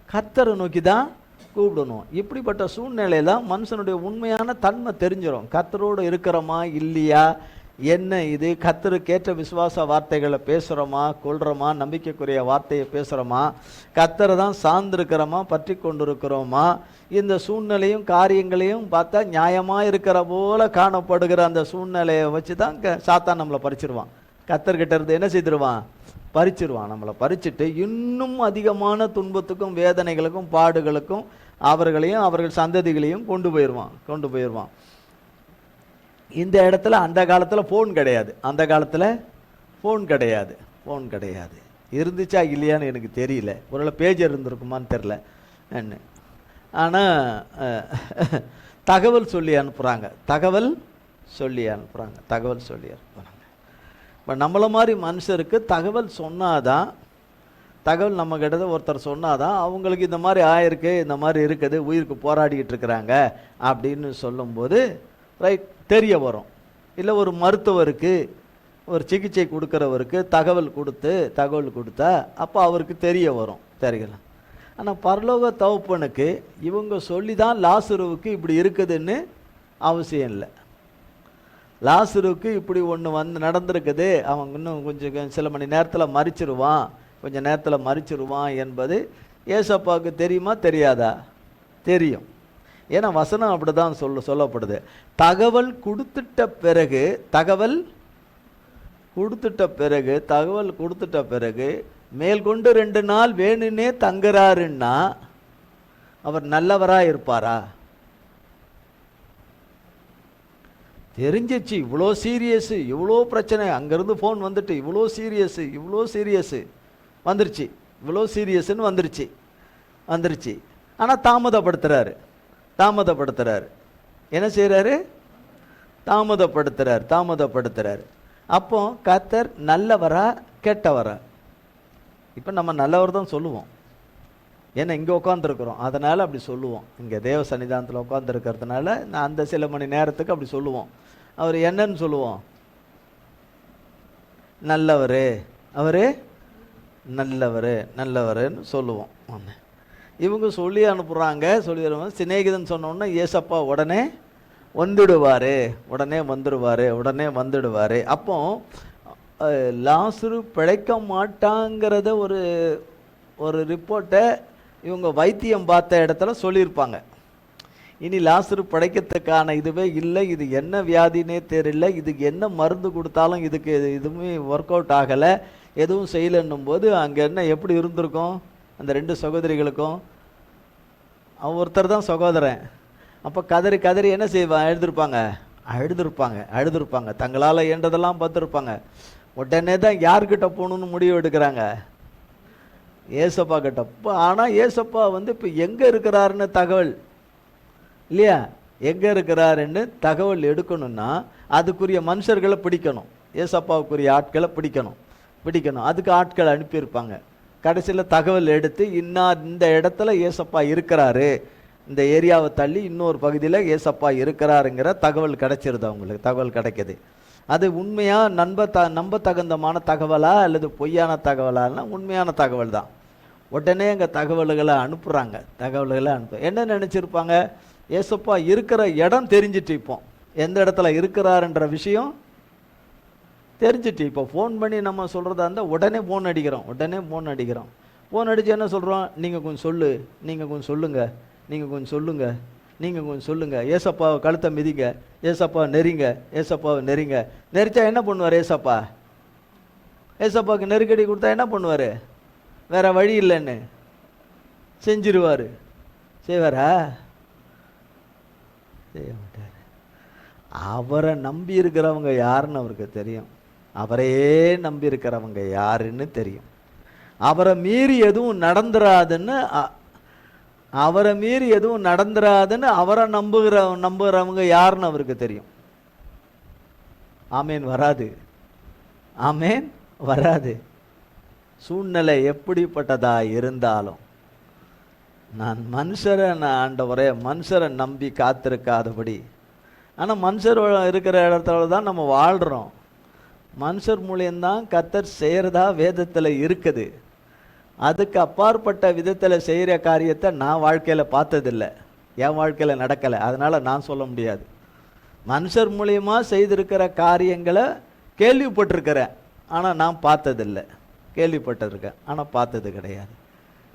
கர்த்தரை நோக்கி தான் கூப்பிடணும். இப்படிப்பட்ட சூழ்நிலையில் மனுஷனுடைய உண்மையான தன்மை தெரிஞ்சிடும். கர்த்தரோடு இருக்கிறோமா இல்லையா, என்ன இது, கர்த்தருக்கேற்ற விசுவாச வார்த்தைகளை பேசுகிறோமா, கொள்கிறோமா, நம்பிக்கைக்குரிய வார்த்தையை பேசுகிறோமா, கர்த்தரை தான் சார்ந்திருக்கிறோமா, பற்றி கொண்டு இருக்கிறோமா, இந்த சூழ்நிலையும் காரியங்களையும் பார்த்தா நியாயமாக இருக்கிற போல காணப்படுகிற அந்த சூழ்நிலையை வச்சு தான் சாத்தான் நம்மளை பறிச்சிருவான். கர்த்தர்கிட்ட இருந்து என்ன செய்திருவான்? பறிச்சிருவான். நம்மளை பறிச்சுட்டு இன்னும் அதிகமான துன்பத்துக்கும் வேதனைகளுக்கும் பாடுகளுக்கும் அவர்களையும் அவர்கள் சந்ததிகளையும் கொண்டு போயிடுவான். இந்த இடத்துல அந்த காலத்தில் ஃபோன் கிடையாது. இருந்துச்சா இல்லையான்னு எனக்கு தெரியல. ஒருவேளை பேஜர் இருந்திருக்குமான்னு தெரில. ஆனால் தகவல் சொல்லி அனுப்புகிறாங்க. தகவல் சொல்லி அனுப்புகிறாங்க, தகவல் சொல்லி அனுப்புகிறாங்க. இப்போ நம்மளை மாதிரி மனுஷருக்கு தகவல் சொன்னாதான், தகவல் நம்ம கிட்ட ஒருத்தர் சொன்னாதான் அவங்களுக்கு இந்த மாதிரி ஆயிருக்கு, இந்த மாதிரி இருக்குது, உயிருக்கு போராடிக்கிட்டு இருக்கிறாங்க அப்படின்னு சொல்லும்போது ரைட் தெரிய வரும். இல்லை ஒரு மருத்துவருக்கு, ஒரு சிகிச்சை கொடுக்குறவருக்கு தகவல் கொடுத்தா அப்போ அவருக்கு தெரிய வரும், தெரியலாம். ஆனால் பரலோக தகப்பனுக்கு இவங்க சொல்லி தான் லாசருவுக்கு இப்படி இருக்குதுன்னு அவசியம் இல்லை. லாசருக்கு இப்படி ஒன்று நடந்திருக்குது, அவங்க இன்னும் கொஞ்சம் சில மணி நேரத்தில் மரிச்சிருவான், கொஞ்சம் நேரத்தில் மரிச்சிருவான் என்பது ஏசப்பாவுக்கு தெரியுமா தெரியாதா? தெரியும். ஏன்னா வசனம் அப்படி தான் சொல்லப்படுது. தகவல் கொடுத்துட்ட பிறகு மேற்கொண்டு 2 நாள் வேணுன்னே தங்குறாருன்னா அவர் நல்லவராக இருப்பாரா? தெரிஞ்சிச்சு இவ்வளோ சீரியஸு, இவ்வளோ பிரச்சனை, அங்கேருந்து ஃபோன் வந்துட்டு இவ்வளோ சீரியஸு வந்துருச்சு, இவ்வளோ சீரியஸுன்னு வந்துருச்சு. ஆனால் தாமதப்படுத்துகிறாரு. என்ன செய்கிறாரு? தாமதப்படுத்துகிறாரு. அப்போ கர்த்தர் நல்லவரா கெட்டவரா? இப்போ நம்ம நல்லவர் தான் சொல்லுவோம், ஏன்னா இங்கே உட்காந்துருக்குறோம், அதனால் அப்படி சொல்லுவோம். இங்கே தேவ சன்னிதானத்தில் உட்காந்துருக்கிறதுனால நான் அந்த சில மணி நேரத்துக்கு அப்படி சொல்லுவோம். அவர் என்னன்னு சொல்லுவோம்? நல்லவர், அவர் நல்லவருன்னு சொல்லுவோம். இவங்க சொல்லி அனுப்புகிறாங்க. சிநேகிதன் சொன்னோன்னா ஏசப்பா உடனே வந்துடுவார். அப்போ லாசரு பிழைக்க மாட்டாங்கிறத ஒரு ரிப்போர்ட்டை இவங்க வைத்தியம் பார்த்த இடத்துல சொல்லியிருப்பாங்க. இனி லாசரு பிழைக்கிறதுக்கான இதுவே இல்லை, இது என்ன வியாதினே தெரியல, இதுக்கு என்ன மருந்து கொடுத்தாலும் இதுக்கு எதுவுமே ஒர்க் அவுட் ஆகலை, எதுவும் செய்யலைன்னும் போது அங்கே என்ன எப்படி இருந்திருக்கும் அந்த 2 சகோதரிகளுக்கும்? அவன் ஒருத்தர் தான் சகோதரன். அப்போ கதறி என்ன செய்வான்? அழுதுருப்பாங்க. தங்களால் இயன்றதெல்லாம் பார்த்துருப்பாங்க. உடனே தான் யார்கிட்ட போகணுன்னு முடிவு எடுக்கிறாங்க? ஏசப்பா கிட்ட. ஆனால் ஏசப்பா இப்போ எங்கே இருக்கிறாருன்னு தகவல் இல்லையா? எங்கே இருக்கிறாருன்னு தகவல் எடுக்கணும்னா அதுக்குரிய மனுஷர்களை பிடிக்கணும், ஏசப்பாவுக்குரிய ஆட்களை பிடிக்கணும். அதுக்கு ஆட்களை அனுப்பியிருப்பாங்க. கடைசியில் தகவல் எடுத்து இந்த இடத்துல ஏசப்பா இருக்கிறாரு, இந்த ஏரியாவை தள்ளி இன்னொரு பகுதியில் ஏசப்பா இருக்கிறாருங்கிற தகவல் கிடைச்சிருது. அவங்களுக்கு தகவல் கிடைக்கிது. அது உண்மையாக நம்ப தகுந்தமான தகவலா அல்லது பொய்யான தகவலான்னா உண்மையான தகவல் தான். உடனே அங்கே தகவல்களை அனுப்புகிறாங்க. என்ன நினச்சிருப்பாங்க? ஏசப்பா இருக்கிற இடம் தெரிஞ்சிட்டு, இப்போ எந்த இடத்துல இருக்கிறாருன்ற விஷயம் தெரிஞ்சிட்டு, இப்போ ஃபோன் பண்ணி நம்ம சொல்கிறதா இருந்தால் உடனே ஃபோன் அடிக்கிறோம். ஃபோன் அடித்து என்ன சொல்கிறோம்? நீங்கள் கொஞ்சம் சொல்லுங்க, ஏசப்பாவை கழுத்தை மிதிங்க, ஏசப்பாவை நெறிங்க. நெரிச்சா என்ன பண்ணுவார் ஏசப்பா? ஏசப்பாவுக்கு நெருக்கடி கொடுத்தா என்ன பண்ணுவார்? வேற வழி இல்லைன்னு செஞ்சிருவார். செய்வாரா? செய்ய மாட்டார். அவரை நம்பி இருக்கிறவங்க யாருன்னு அவருக்கு தெரியும். அவரையே நம்பி இருக்கிறவங்க யாருன்னு தெரியும். அவரை மீறி எதுவும் நடந்துராதுன்னு அவரை நம்புகிறவங்க யாருன்னு அவருக்கு தெரியும். ஆமேன் வராது. சூழ்நிலை எப்படிப்பட்டதா இருந்தாலும் ஆண்டவரே மனுஷரை நம்பி காத்திருக்காதபடி. ஆனால் மனுஷர் இருக்கிற இடத்துல தான் நம்ம வாழ்கிறோம். மனுஷர் மூலியம்தான் கர்த்தர் செய்கிறதா வேதத்தில் இருக்குது. அதுக்கு அப்பாற்பட்ட விதத்தில் செய்கிற காரியத்தை நான் வாழ்க்கையில் பார்த்ததில்லை, என் வாழ்க்கையில் நடக்கலை, அதனால் நான் சொல்ல முடியாது. மனுஷர் மூலியமாக செய்திருக்கிற காரியங்களை கேள்விப்பட்டிருக்கிறேன், ஆனால் நான் பார்த்ததில்லை. கேள்விப்பட்டிருக்கேன், ஆனால் பார்த்தது கிடையாது.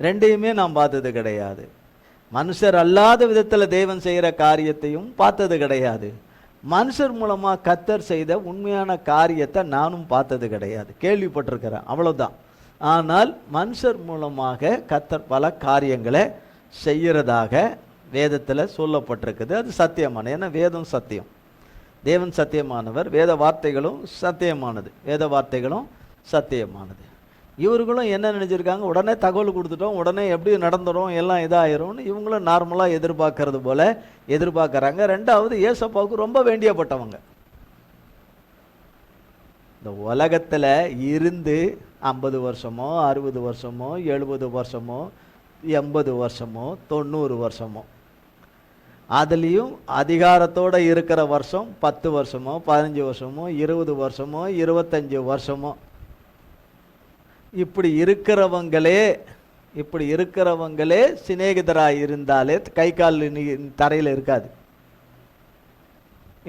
ரெண்டையுமே நான் பார்த்தது கிடையாது. மனுஷர் அல்லாத விதத்தில் தேவன் செய்கிற காரியத்தையும் பார்த்தது கிடையாது. மனுஷர் மூலமாக கர்த்தர் செய்த உண்மையான காரியத்தை நானும் பார்த்தது கிடையாது, கேள்விப்பட்டிருக்கிறேன், அவ்வளோதான். ஆனால் மனுஷர் மூலமாக கர்த்தர் பல காரியங்களை செய்கிறதாக வேதத்தில் சொல்லப்பட்டிருக்குது. அது சத்தியமான, ஏன்னா வேதம் சத்தியம், தேவன் சத்தியமானவர், வேத வார்த்தைகளும் சத்தியமானது. இவர்களும் என்ன நினச்சிருக்காங்க? உடனே தகவல் கொடுத்துட்டோம், உடனே எப்படி நடந்துடும், எல்லாம் இதாகிரும்னு இவங்களும் நார்மலாக எதிர்பார்க்கறது போல எதிர்பார்க்குறாங்க. ரெண்டாவது, ஏசப்பாவுக்கு ரொம்ப வேண்டியப்பட்டவங்க. இந்த உலகத்தில் இருந்து 50 வருஷமோ 60 வருஷமோ 70 வருஷமோ 80 வருஷமோ 90 வருஷமோ, அதுலேயும் அதிகாரத்தோடு இருக்கிற வருஷம் 10 வருஷமோ 15 வருஷமோ 20 வருஷமோ 25 வருஷமோ, இப்படி இருக்கிறவங்களே சிநேகிதராக இருந்தாலே கை கால் தரையில் இருக்காது.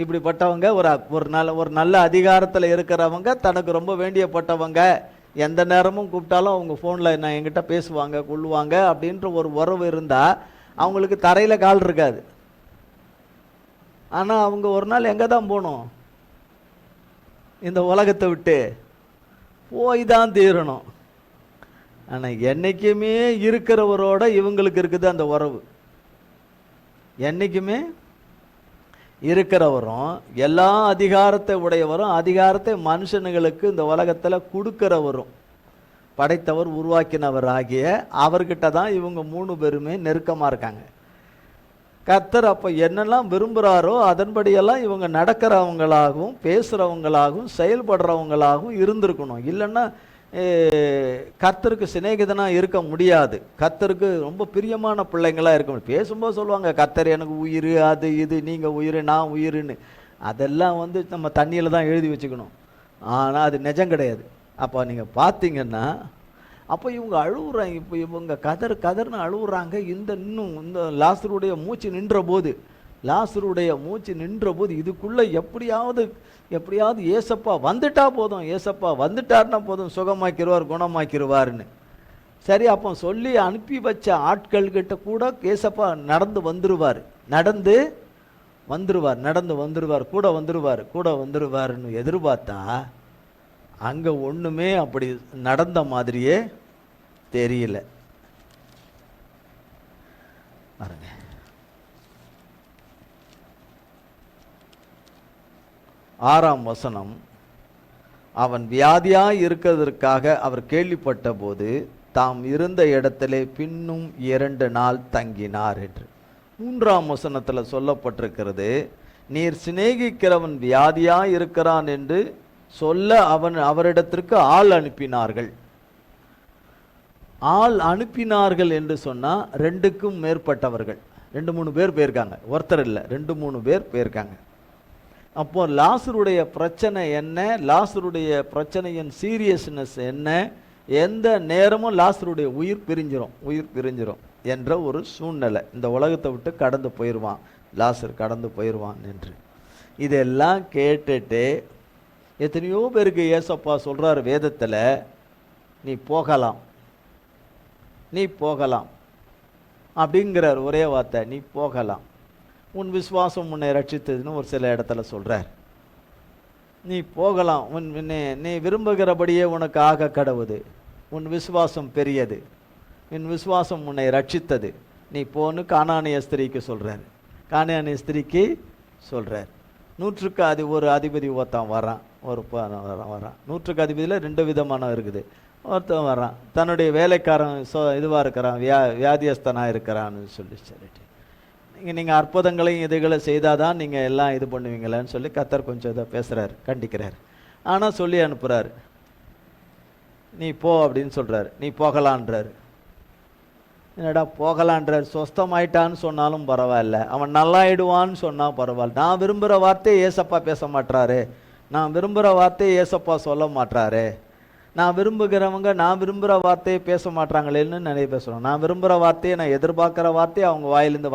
இப்படிப்பட்டவங்க ஒரு நல்ல அதிகாரத்தில் இருக்கிறவங்க, தனக்கு ரொம்ப வேண்டியப்பட்டவங்க, எந்த நேரமும் கூப்பிட்டாலும் அவங்க ஃபோனில் நான் என்கிட்ட பேசுவாங்க கொள்ளுவாங்க அப்படின்ற ஒரு உறவு இருந்தால் அவங்களுக்கு தரையில் கால் இருக்காது. ஆனால் அவங்க ஒரு நாள் எங்கே தான் போகணும்? இந்த உலகத்தை விட்டு போய் தான் தீரணும். ஆனால் என்றைக்குமே இருக்கிறவரோட இவங்களுக்கு இருக்குது அந்த உறவு. என்றைக்குமே இருக்கிறவரும் எல்லா அதிகாரத்தை உடையவரும், அதிகாரத்தை மனுஷனுங்களுக்கு இந்த உலகத்தில் கொடுக்கிறவரும், படைத்தவர் உருவாக்கினவர் ஆகிய அவர்கிட்ட தான் இவங்க 3 பேருமே நெருக்கமாக இருக்காங்க. கர்த்தர் அப்போ என்னெல்லாம் விரும்புகிறாரோ அதன்படியெல்லாம் இவங்க நடக்கிறவங்களாகவும் பேசுகிறவங்களாகவும் செயல்படுறவங்களாகவும் இருந்திருக்கணும். இல்லைன்னா கர்த்தருக்கு சிநேகிதனாக இருக்க முடியாது. கர்த்தருக்கு ரொம்ப பிரியமான பிள்ளைங்களாக இருக்க முடியும். பேசும்போது சொல்லுவாங்க கர்த்தர் எனக்கு உயிர், அது இது, நீங்கள் உயிர் நான் உயிர்னு. அதெல்லாம் நம்ம தண்ணியில் தான் எழுதி வச்சுக்கணும். ஆனால் அது நிஜம் கிடையாது. அப்போ நீங்கள் பார்த்தீங்கன்னா அப்போ இவங்க அழுகுறாங்க. இப்போ இவங்க கதர்னு அழுகுறாங்க. இந்த லாசருடைய மூச்சு நின்ற போது இதுக்குள்ளே எப்படியாவது ஏசப்பா வந்துட்டா போதும், ஏசப்பா வந்துட்டார்னா போதும், சுகமாக்கிடுவார் குணமாக்கிடுவார்னு. சரி, அப்போ சொல்லி அனுப்பி வச்ச ஆட்கள்கிட்ட கூட ஏசப்பா நடந்து வந்துருவார்னு எதிர்பார்த்தா அங்கே ஒன்றுமே அப்படி நடந்த மாதிரியே தெரியல. பாருங்க, ஆறாம் வசனம், அவன் வியாதியாய் இருக்கிறதற்காக அவர் கேள்விப்பட்ட போது தாம் இருந்த இடத்திலே பின்னும் 2 நாள் தங்கினார் என்று. 3ஆம் வசனத்தில் சொல்லப்பட்டிருக்கிறது, நீர் சிநேகிக்கிறவன் வியாதியாய் இருக்கிறான் என்று சொல்ல அவரிடத்திற்கு ஆள் அனுப்பினார்கள் என்று சொன்னால் 2க்கும் மேற்பட்டவர்கள், 2-3 பேர் போயிருக்காங்க. ஒருத்தர் இல்லை, 2-3 பேர் போயிருக்காங்க. அப்போ லாசருடைய பிரச்சனை என்ன, லாசருடைய பிரச்சனையின் சீரியஸ்னஸ் என்ன, எந்த நேரமும் லாசருடைய உயிர் பிரிஞ்சிரும் என்ற ஒரு சூழ்நிலை. இந்த உலகத்தை விட்டு கடந்து போயிடுவான், லாசர் கடந்து போயிடுவான் என்று. இதெல்லாம் கேட்டுட்டு எத்தனையோ பேருக்கு ஏசப்பா சொல்கிறார் வேதத்தில், நீ போகலாம் அப்படிங்கிறார். ஒரே வார்த்தை, நீ போகலாம், உன் விசுவாசம் உன்னை ரட்சித்ததுன்னு ஒரு சில இடத்துல சொல்கிறார். நீ போகலாம், நீ விரும்புகிறபடியே உனக்கு ஆக கடவுது, உன் விசுவாசம் பெரியது, உன் விசுவாசம் உன்னை ரட்சித்தது, நீ போன்னு கானானிய ஸ்திரீக்கு சொல்கிறார். கானானிய ஸ்திரீக்கு சொல்கிறார். 100க்கு ஒரு அதிபதி ஒருத்தன் வரான், வரான். 100க்கு அதிபதியில் 2 விதமான இருக்குது. ஒருத்தன் வரான், தன்னுடைய வேலைக்காரன் இதுவாக இருக்கிறான், வியாதியஸ்தனாக இருக்கிறான்னு சொல்லிட்டு, நீங்கள் அற்புதங்களையும் இதுகளை செய்தால் தான் நீங்கள் எல்லாம் இது பண்ணுவீங்களான்னு சொல்லி கர்த்தர் கொஞ்சம் இதை பேசுகிறார், கண்டிக்கிறார். ஆனால் சொல்லி அனுப்புகிறார், நீ போ அப்படின்னு சொல்கிறார். நீ போகலான்றார். என்னடா போகலான்றார்? சொஸ்தமாயிட்டான்னு சொன்னாலும் பரவாயில்ல, அவன் நல்லாயிடுவான்னு சொன்னால் பரவாயில்ல. நான் விரும்புகிற வார்த்தையை ஏசப்பா பேச மாட்டாரு, நான் விரும்புகிற வார்த்தையை ஏசப்பா சொல்ல மாட்டாரு. நான் விரும்புகிற வார்த்தையை பேச மாட்டாங்களேன்னு நிறைய பேசுகிறோம். நான் விரும்புகிற வார்த்தையை, நான் எதிர்பார்க்குற வார்த்தையை அவங்க வாயிலேருந்து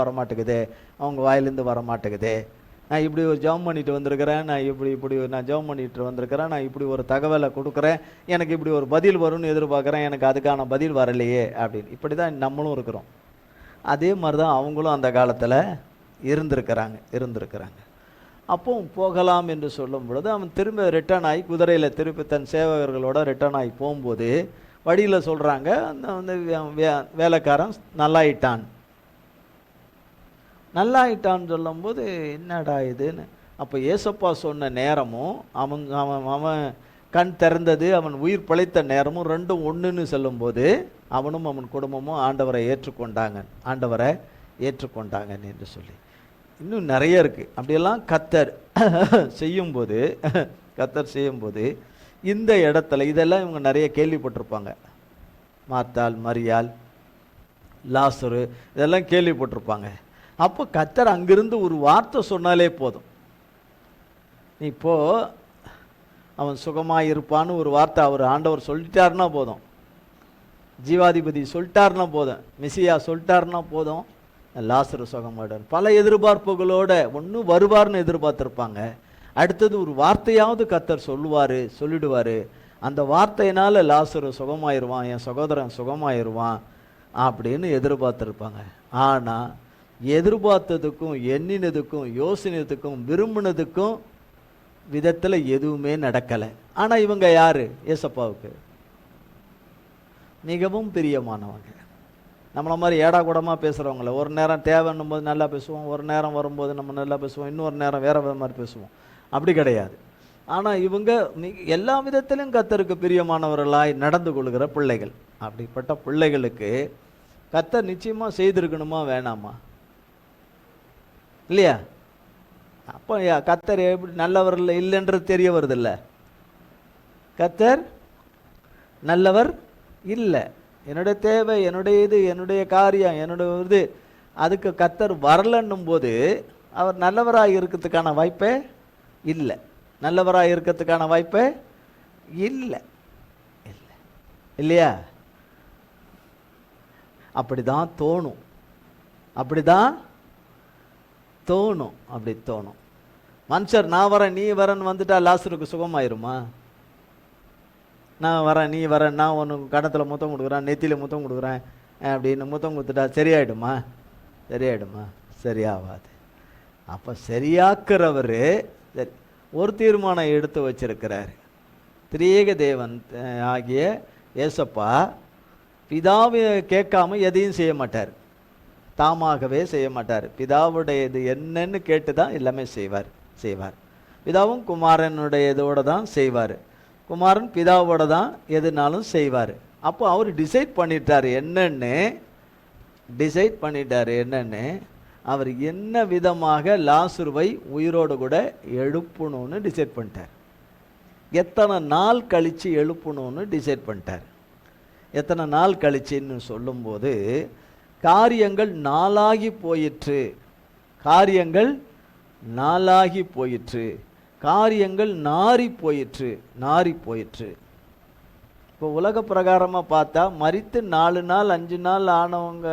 வரமாட்டேங்குது. நான் இப்படி ஒரு ஜெபம் பண்ணிட்டு வந்திருக்கிறேன், நான் ஜெபம் பண்ணிட்டு வந்திருக்கிறேன், நான் இப்படி ஒரு தகவலை கொடுக்குறேன், எனக்கு இப்படி ஒரு பதில் வரும்னு எதிர்பார்க்குறேன், எனக்கு அதுக்கான பதில் வரலையே அப்படின்னு. இப்படி தான் நம்மளும் இருக்கிறோம். அதே மாதிரி தான் அவங்களும் அந்த காலத்தில் இருந்திருக்கிறாங்க. அப்போ போகலாம் என்று சொல்லும் பொழுது அவன் திரும்ப ரிட்டர்ன் ஆகி குதிரையில் திருப்பி தன் சேவகர்களோட ரிட்டர்ன் ஆகி போகும்போது வழியில் சொல்கிறாங்க, அந்த வேலைக்காரன் நல்லாயிட்டான்னு சொல்லும்போது என்னடா இதுன்னு. அப்போ ஏசப்பா சொன்ன நேரமும் அவன் கண் திறந்தது, அவன் உயிர் பிழைத்த நேரமும் 2ம் ஒன்றுன்னு சொல்லும்போது அவனும் அவன் குடும்பமும் ஆண்டவரை ஏற்றுக்கொண்டாங்க என்று சொல்லி இன்னும் நிறைய இருக்குது. அப்படியெல்லாம் கர்த்தர் செய்யும்போது இந்த இடத்துல இதெல்லாம் இவங்க நிறைய கேள்விப்பட்டிருப்பாங்க. மார்த்தாள், மரியாள், லாசரு இதெல்லாம் கேள்விப்பட்டிருப்பாங்க. அப்போ கர்த்தர் அங்கிருந்து ஒரு வார்த்தை சொன்னாலே போதும். இப்போ அவன் சுகமாக இருப்பான்னு ஒரு வார்த்தை அவர் ஆண்டவர் சொல்லிட்டாருன்னா போதும், ஜீவாதிபதி சொல்லிட்டாருன்னா போதும், மெசியா சொல்லிட்டாருன்னா போதும், லாசரு சுகமாயிடும். பல எதிர்பார்ப்புகளோட ஒன்று வருவார்னு எதிர்பார்த்துருப்பாங்க. அடுத்தது ஒரு வார்த்தையாவது கர்த்தர் சொல்லிடுவார். அந்த வார்த்தையினால லாசரு சுகமாயிருவான், என் சகோதரன் சுகமாயிருவான் அப்படின்னு எதிர்பார்த்துருப்பாங்க. ஆனால் எதிர்பார்த்ததுக்கும் எண்ணினதுக்கும் யோசனத்துக்கும் விரும்பினதுக்கும் விதத்தில் எதுவுமே நடக்கலை. ஆனால் இவங்க யாரு? ஏசப்பாவுக்கு மிகவும் பிரியமானவங்க. நம்மளை மாதிரி ஏடா கூடமாக பேசுகிறவங்கள, ஒரு நேரம் தேவைன்னும் போது நல்லா பேசுவோம், ஒரு நேரம் வரும்போது நம்ம நல்லா பேசுவோம், இன்னொரு நேரம் வேற மாதிரி பேசுவோம். அப்படி கிடையாது. ஆனால் இவங்க எல்லா விதத்திலும் கர்த்தருக்கு பிரியமானவர்களாய் நடந்து கொள்கிற பிள்ளைகள். அப்படிப்பட்ட பிள்ளைகளுக்கு கர்த்தர் நிச்சயமாக செய்திருக்கணுமா வேணாமா? இல்லையா? அப்போ கர்த்தர் எப்படி நல்லவர் இல்லைன்றது தெரிய வருது இல்லை? கர்த்தர் நல்லவர் இல்லை. என்னுடைய தேவை, என்னுடைய இது, என்னுடைய காரியம், என்னுடைய இது, அதுக்கு கர்த்தர் வரலன்னும் போது அவர் நல்லவராக இருக்கிறதுக்கான வாய்ப்பே இல்லை. நல்லவராக இருக்கிறதுக்கான வாய்ப்பே இல்லை. இல்லை இல்லையா? அப்படிதான் தோணும். அப்படிதான் தோணும். அப்படி தோணும். மனுஷர் நான் வரேன் நீ வரேன்னு வந்துட்டா லாசருக்கு சுகமாயிருமா? நான் வரேன் நீ வரேன், நான் உனக்கு கணத்தில் முத்தம் கொடுக்குறேன், நெத்தியில் முத்தம் கொடுக்குறேன் அப்படின்னு முத்தம் கொடுத்துட்டா சரியாயிடுமா? சரியாயிடுமா? சரியாகாது. அப்போ சரியாக்குறவர் சரி ஒரு தீர்மானம் எடுத்து வச்சிருக்கிறார். திரியேக தேவன் ஆகிய ஏசப்பா பிதாவை கேட்காம எதையும் செய்ய மாட்டார், தாமாகவே செய்ய மாட்டார். பிதாவுடையது என்னன்னு கேட்டு தான் எல்லாமே செய்வார். பிதாவும் குமாரனுடைய இதோட தான் செய்வார், குமாரன் பிதாவோட தான் எதுனாலும் செய்வார். அப்போ அவர் டிசைட் பண்ணிட்டார் என்னன்னு அவர் என்ன விதமாக லாசருவை உயிரோடு கூட எழுப்பணும்னு டிசைட் பண்ணிட்டார். எத்தனை நாள் கழித்து எழுப்பணும்னு டிசைட் பண்ணிட்டார். எத்தனை நாள் கழிச்சுன்னு சொல்லும்போது காரியங்கள் நாளாகி போயிற்று, காரியங்கள் நாறி போயிற்று. இப்போ உலக பிரகாரமாக பார்த்தா மரித்து 4 நாள் 5 நாள் ஆனவங்க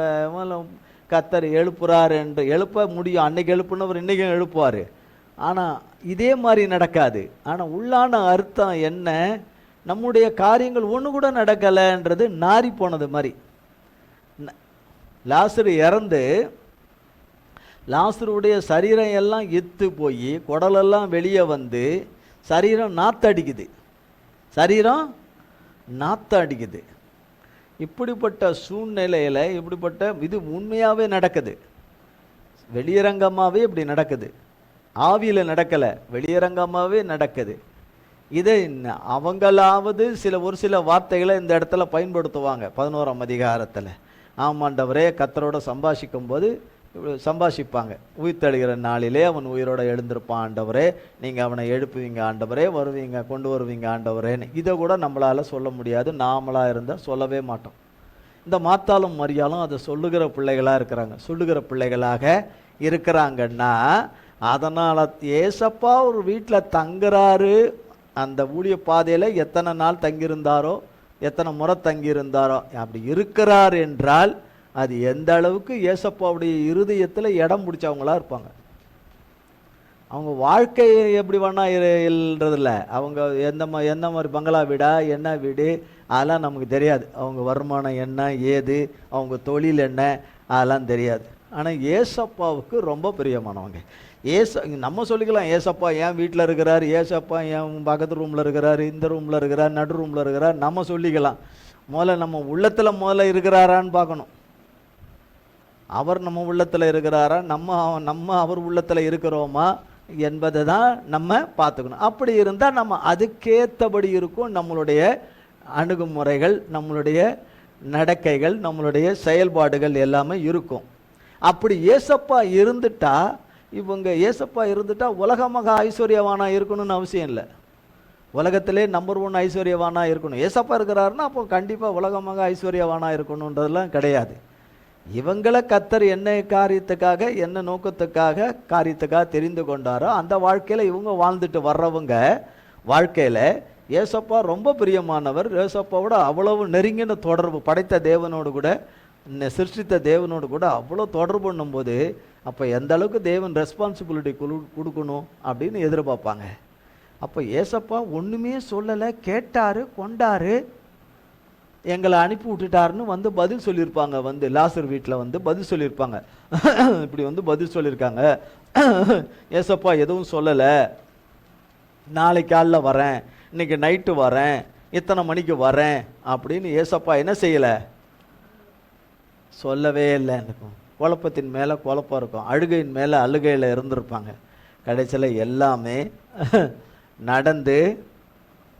கர்த்தர் எழுப்புறார் என்று எழுப்ப முடியும். அன்னைக்கு எழுப்புனவர் இன்றைக்கும் எழுப்புவார். ஆனால் இதே மாதிரி நடக்காது. ஆனால் உள்ளான அர்த்தம் என்ன? நம்முடைய காரியங்கள் ஒன்று கூட நடக்கலைன்றது நாறி போனது மாதிரி. லாசரு இறந்து லாசருடைய சரீரம் எல்லாம் எத்து போய் குடலெல்லாம் வெளியே வந்து சரீரம் நாத்தடிக்குது. இப்படிப்பட்ட சூழ்நிலையில் இப்படிப்பட்ட இது உண்மையாகவே நடக்குது. வெளியரங்கமாகவே இப்படி நடக்குது. ஆவியில் நடக்கலை, வெளியரங்கமாகவே நடக்குது. இதை அவங்களாவது ஒரு சில வார்த்தைகளை இந்த இடத்துல பயன்படுத்துவாங்க 11ஆம் அதிகாரத்தில். ஆமாண்டவரே கர்த்தரோட சம்பாஷிப்பாங்க. உயிர்த்தெழுகிற நாளிலே அவன் உயிரோட எழுந்திருப்பான் ஆண்டவரே, நீங்கள் அவனை எழுப்புவீங்க ஆண்டவரே, வருவீங்க கொண்டு வருவீங்க ஆண்டவரேன்னு. இதை கூட நம்மளால் சொல்ல முடியாது, நாமளாக இருந்தால் சொல்லவே மாட்டோம். இந்த மாத்தாலும் மரியாலும் அதை சொல்லுகிற பிள்ளைகளாக இருக்கிறாங்கன்னா அதனால் ஏசப்பா ஒரு வீட்டில் தங்குறாரு. அந்த ஊழிய பாதையில் எத்தனை நாள் தங்கியிருந்தாரோ, எத்தனை முறை தங்கியிருந்தாரோ, அப்படி இருக்கிறார் என்றால் அது எந்த அளவுக்கு ஏசப்பாவுடைய இருதயத்தில் இடம் பிடிச்சவங்களா இருப்பாங்க. அவங்க வாழ்க்கை எப்படி வேணா இல்லைன்றதில்ல, அவங்க எந்த மாதிரி பங்களா வீடா என்ன வீடு அதெல்லாம் நமக்கு தெரியாது. அவங்க வருமானம் என்ன ஏது, அவங்க தொழில் என்ன அதெல்லாம் தெரியாது. ஆனால் ஏசப்பாவுக்கு ரொம்ப பிரியமானவங்க. நம்ம சொல்லிக்கலாம் ஏசப்பா என் வீட்டில் இருக்கிறார், ஏசப்பா என் பக்கத்து ரூமில் இருக்கிறார், இந்த ரூமில் இருக்கிறார், நடு ரூமில் இருக்கிறார், நம்ம சொல்லிக்கலாம். நம்ம உள்ளத்தில் இருக்கிறாரான்னு பார்க்கணும். அவர் நம்ம உள்ளத்தில் இருக்கிறாரா, நம்ம அவர் உள்ளத்தில் இருக்கிறோமா என்பதை தான் நம்ம பார்த்துக்கணும். அப்படி இருந்தால் நம்ம அதுக்கேற்றபடி இருக்கும் நம்மளுடைய அணுகுமுறைகள், நம்மளுடைய நடக்கைகள், நம்மளுடைய செயல்பாடுகள் எல்லாமே இருக்கும். அப்படி ஏசப்பா இருந்துட்டா, இவங்க ஏசப்பா இருந்துட்டா உலகமாக ஐஸ்வர்யவானா இருக்கணும்னு அவசியம் இல்லை. உலகத்திலே நம்பர் 1 ஐஸ்வர்யவானா இருக்கணும். ஏசப்பா இருக்கிறாருன்னா அப்போ கண்டிப்பாக உலகமாக ஐஸ்வர்யவானா இருக்கணுன்றதெல்லாம் கிடையாது. இவங்களை கர்த்தர் என்ன காரியத்துக்காக, என்ன காரியத்துக்காக தெரிந்து கொண்டாரோ அந்த வாழ்க்கையில் இவங்க வாழ்ந்துட்டு வர்றவங்க வாழ்க்கையில் ஏசப்பா ரொம்ப பிரியமானவர். ஏசப்பாவோட அவ்வளவு நெருங்கின தொடர்பு, படைத்த தேவனோடு கூட, சிருஷ்டித்த தேவனோடு கூட அவ்வளோ தொடர்பு பண்ணும்போது அப்போ எந்த அளவுக்கு தேவன் ரெஸ்பான்சிபிலிட்டி கொடுக்கணும் அப்படின்னு எதிர்பார்ப்பாங்க. அப்போ ஏசப்பா ஒன்றுமே சொல்லலை, கேட்டார், கொண்டாரு, எங்களை அனுப்பி விட்டுட்டாருன்னு வந்து பதில் சொல்லியிருப்பாங்க. வந்து லாசர் வீட்டில் வந்து பதில் சொல்லியிருப்பாங்க. இப்படி வந்து பதில் சொல்லியிருக்காங்க, ஏசப்பா எதுவும் சொல்லலை, நாளைக்கு காலைல வரேன், இன்னைக்கு நைட்டு வரேன், இத்தனை மணிக்கு வரேன் அப்படின்னு ஏசப்பா என்ன செய்யலை, சொல்லவே இல்லை. இருக்கும் குழப்பத்தின் மேலே குழப்பம் இருக்கும், அழுகையின் மேலே அழுகையில் இருந்திருப்பாங்க. கடைசியில் எல்லாமே நடந்து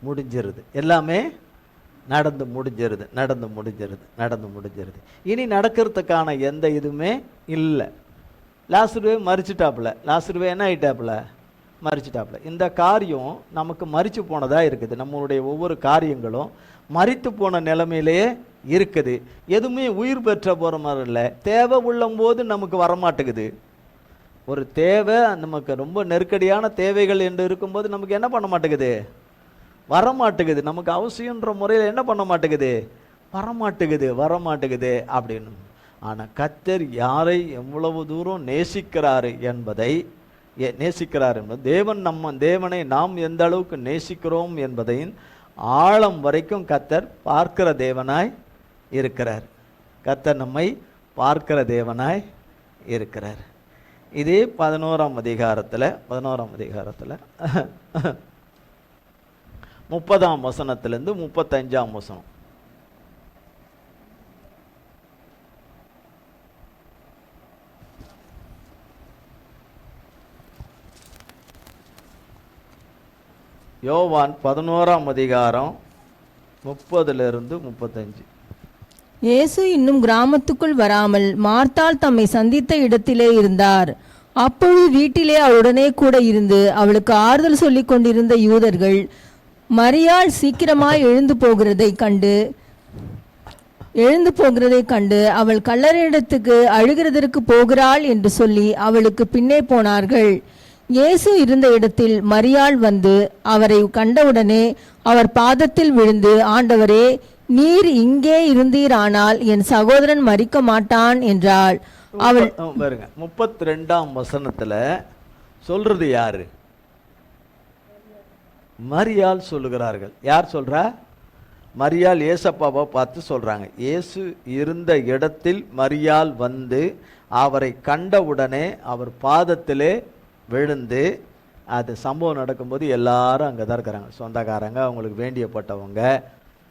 முடிஞ்சிருது, எல்லாமே நடந்து முடிஞ்சிருது. இனி நடக்கிறதுக்கான எந்த இதுவுமே இல்லை. லாசருவே மறிச்சிட்டாப்புல, லாசருவே என்ன ஆயிட்டாப்புல, மறிச்சிட்டாப்புல. இந்த காரியம் நமக்கு மறித்து போனதாக இருக்குது. நம்மளுடைய ஒவ்வொரு காரியங்களும் மறித்து போன நிலைமையிலேயே இருக்குது. எதுவுமே உயிர் பெற்ற போகிற மாதிரி இல்லை. தேவை உள்ளம்போது நமக்கு வரமாட்டேங்குது. ஒரு தேவை நமக்கு ரொம்ப நெருக்கடியான தேவைகள் என்று இருக்கும்போது நமக்கு என்ன பண்ண மாட்டேங்குது, வரமாட்டேங்குது. நமக்கு அவசியன்ற முறையில் என்ன பண்ண மாட்டேங்குது, வரமாட்டேங்குது அப்படின்னு. ஆனால் கர்த்தர் யாரை எவ்வளவு தூரம் நேசிக்கிறாரு என்பது தேவனை நாம் எந்த அளவுக்கு நேசிக்கிறோம் என்பதையும் ஆழம் வரைக்கும் கர்த்தர் பார்க்கிற தேவனாய் இருக்கிறார். கர்த்தர் நம்மை பார்க்கிற தேவனாய் இருக்கிறார். இதே 11ஆம் அதிகாரத்தில் 30ஆம் வசனத்திலிருந்து 35ஆம் வசனம். யோவான் 11ஆம் அதிகாரம் 30லிருந்து 35. இயேசு இன்னும் கிராமத்துக்குள் வராமல் மார்த்தாள் தம்மை சந்தித்த இடத்திலே இருந்தார். அப்பொழுது வீட்டிலே அவளுடனே கூட இருந்து அவளுக்கு ஆறுதல் சொல்லிக் கொண்டிருந்த யூதர்கள் மரியாள் சீக்கிரமாய் எழுந்து போகிறதை கண்டு அவள் கல்லறையிடத்துக்கு அழுகிறதற்கு போகிறாள் என்று சொல்லி அவளுக்கு பின்னே போனார்கள். இயேசு இருந்த இடத்தில் மரியாள் வந்து அவரை கண்டவுடனே அவர் பாதத்தில் விழுந்து, ஆண்டவரே, நீர் இங்கே இருந்தீரானால் என் சகோதரன் மரிக்க மாட்டான் என்றாள். அவள் பாருங்க 32ஆம் வசனத்துல சொல்றது யாரு, மரியாள் சொல்லுகிறார்கள். யார் சொல்றா, மரியாள் ஏசப்பாவை பார்த்து சொல்றாங்க. இயேசு இருந்த இடத்தில் மரியாள் வந்து அவரை கண்டவுடனே அவர் பாதத்திலே விழுந்து, அது சம்பவம் நடக்கும்போது எல்லாரும் அங்கே தான் இருக்கிறாங்க. சொந்தக்காரங்க, அவங்களுக்கு வேண்டியப்பட்டவங்க,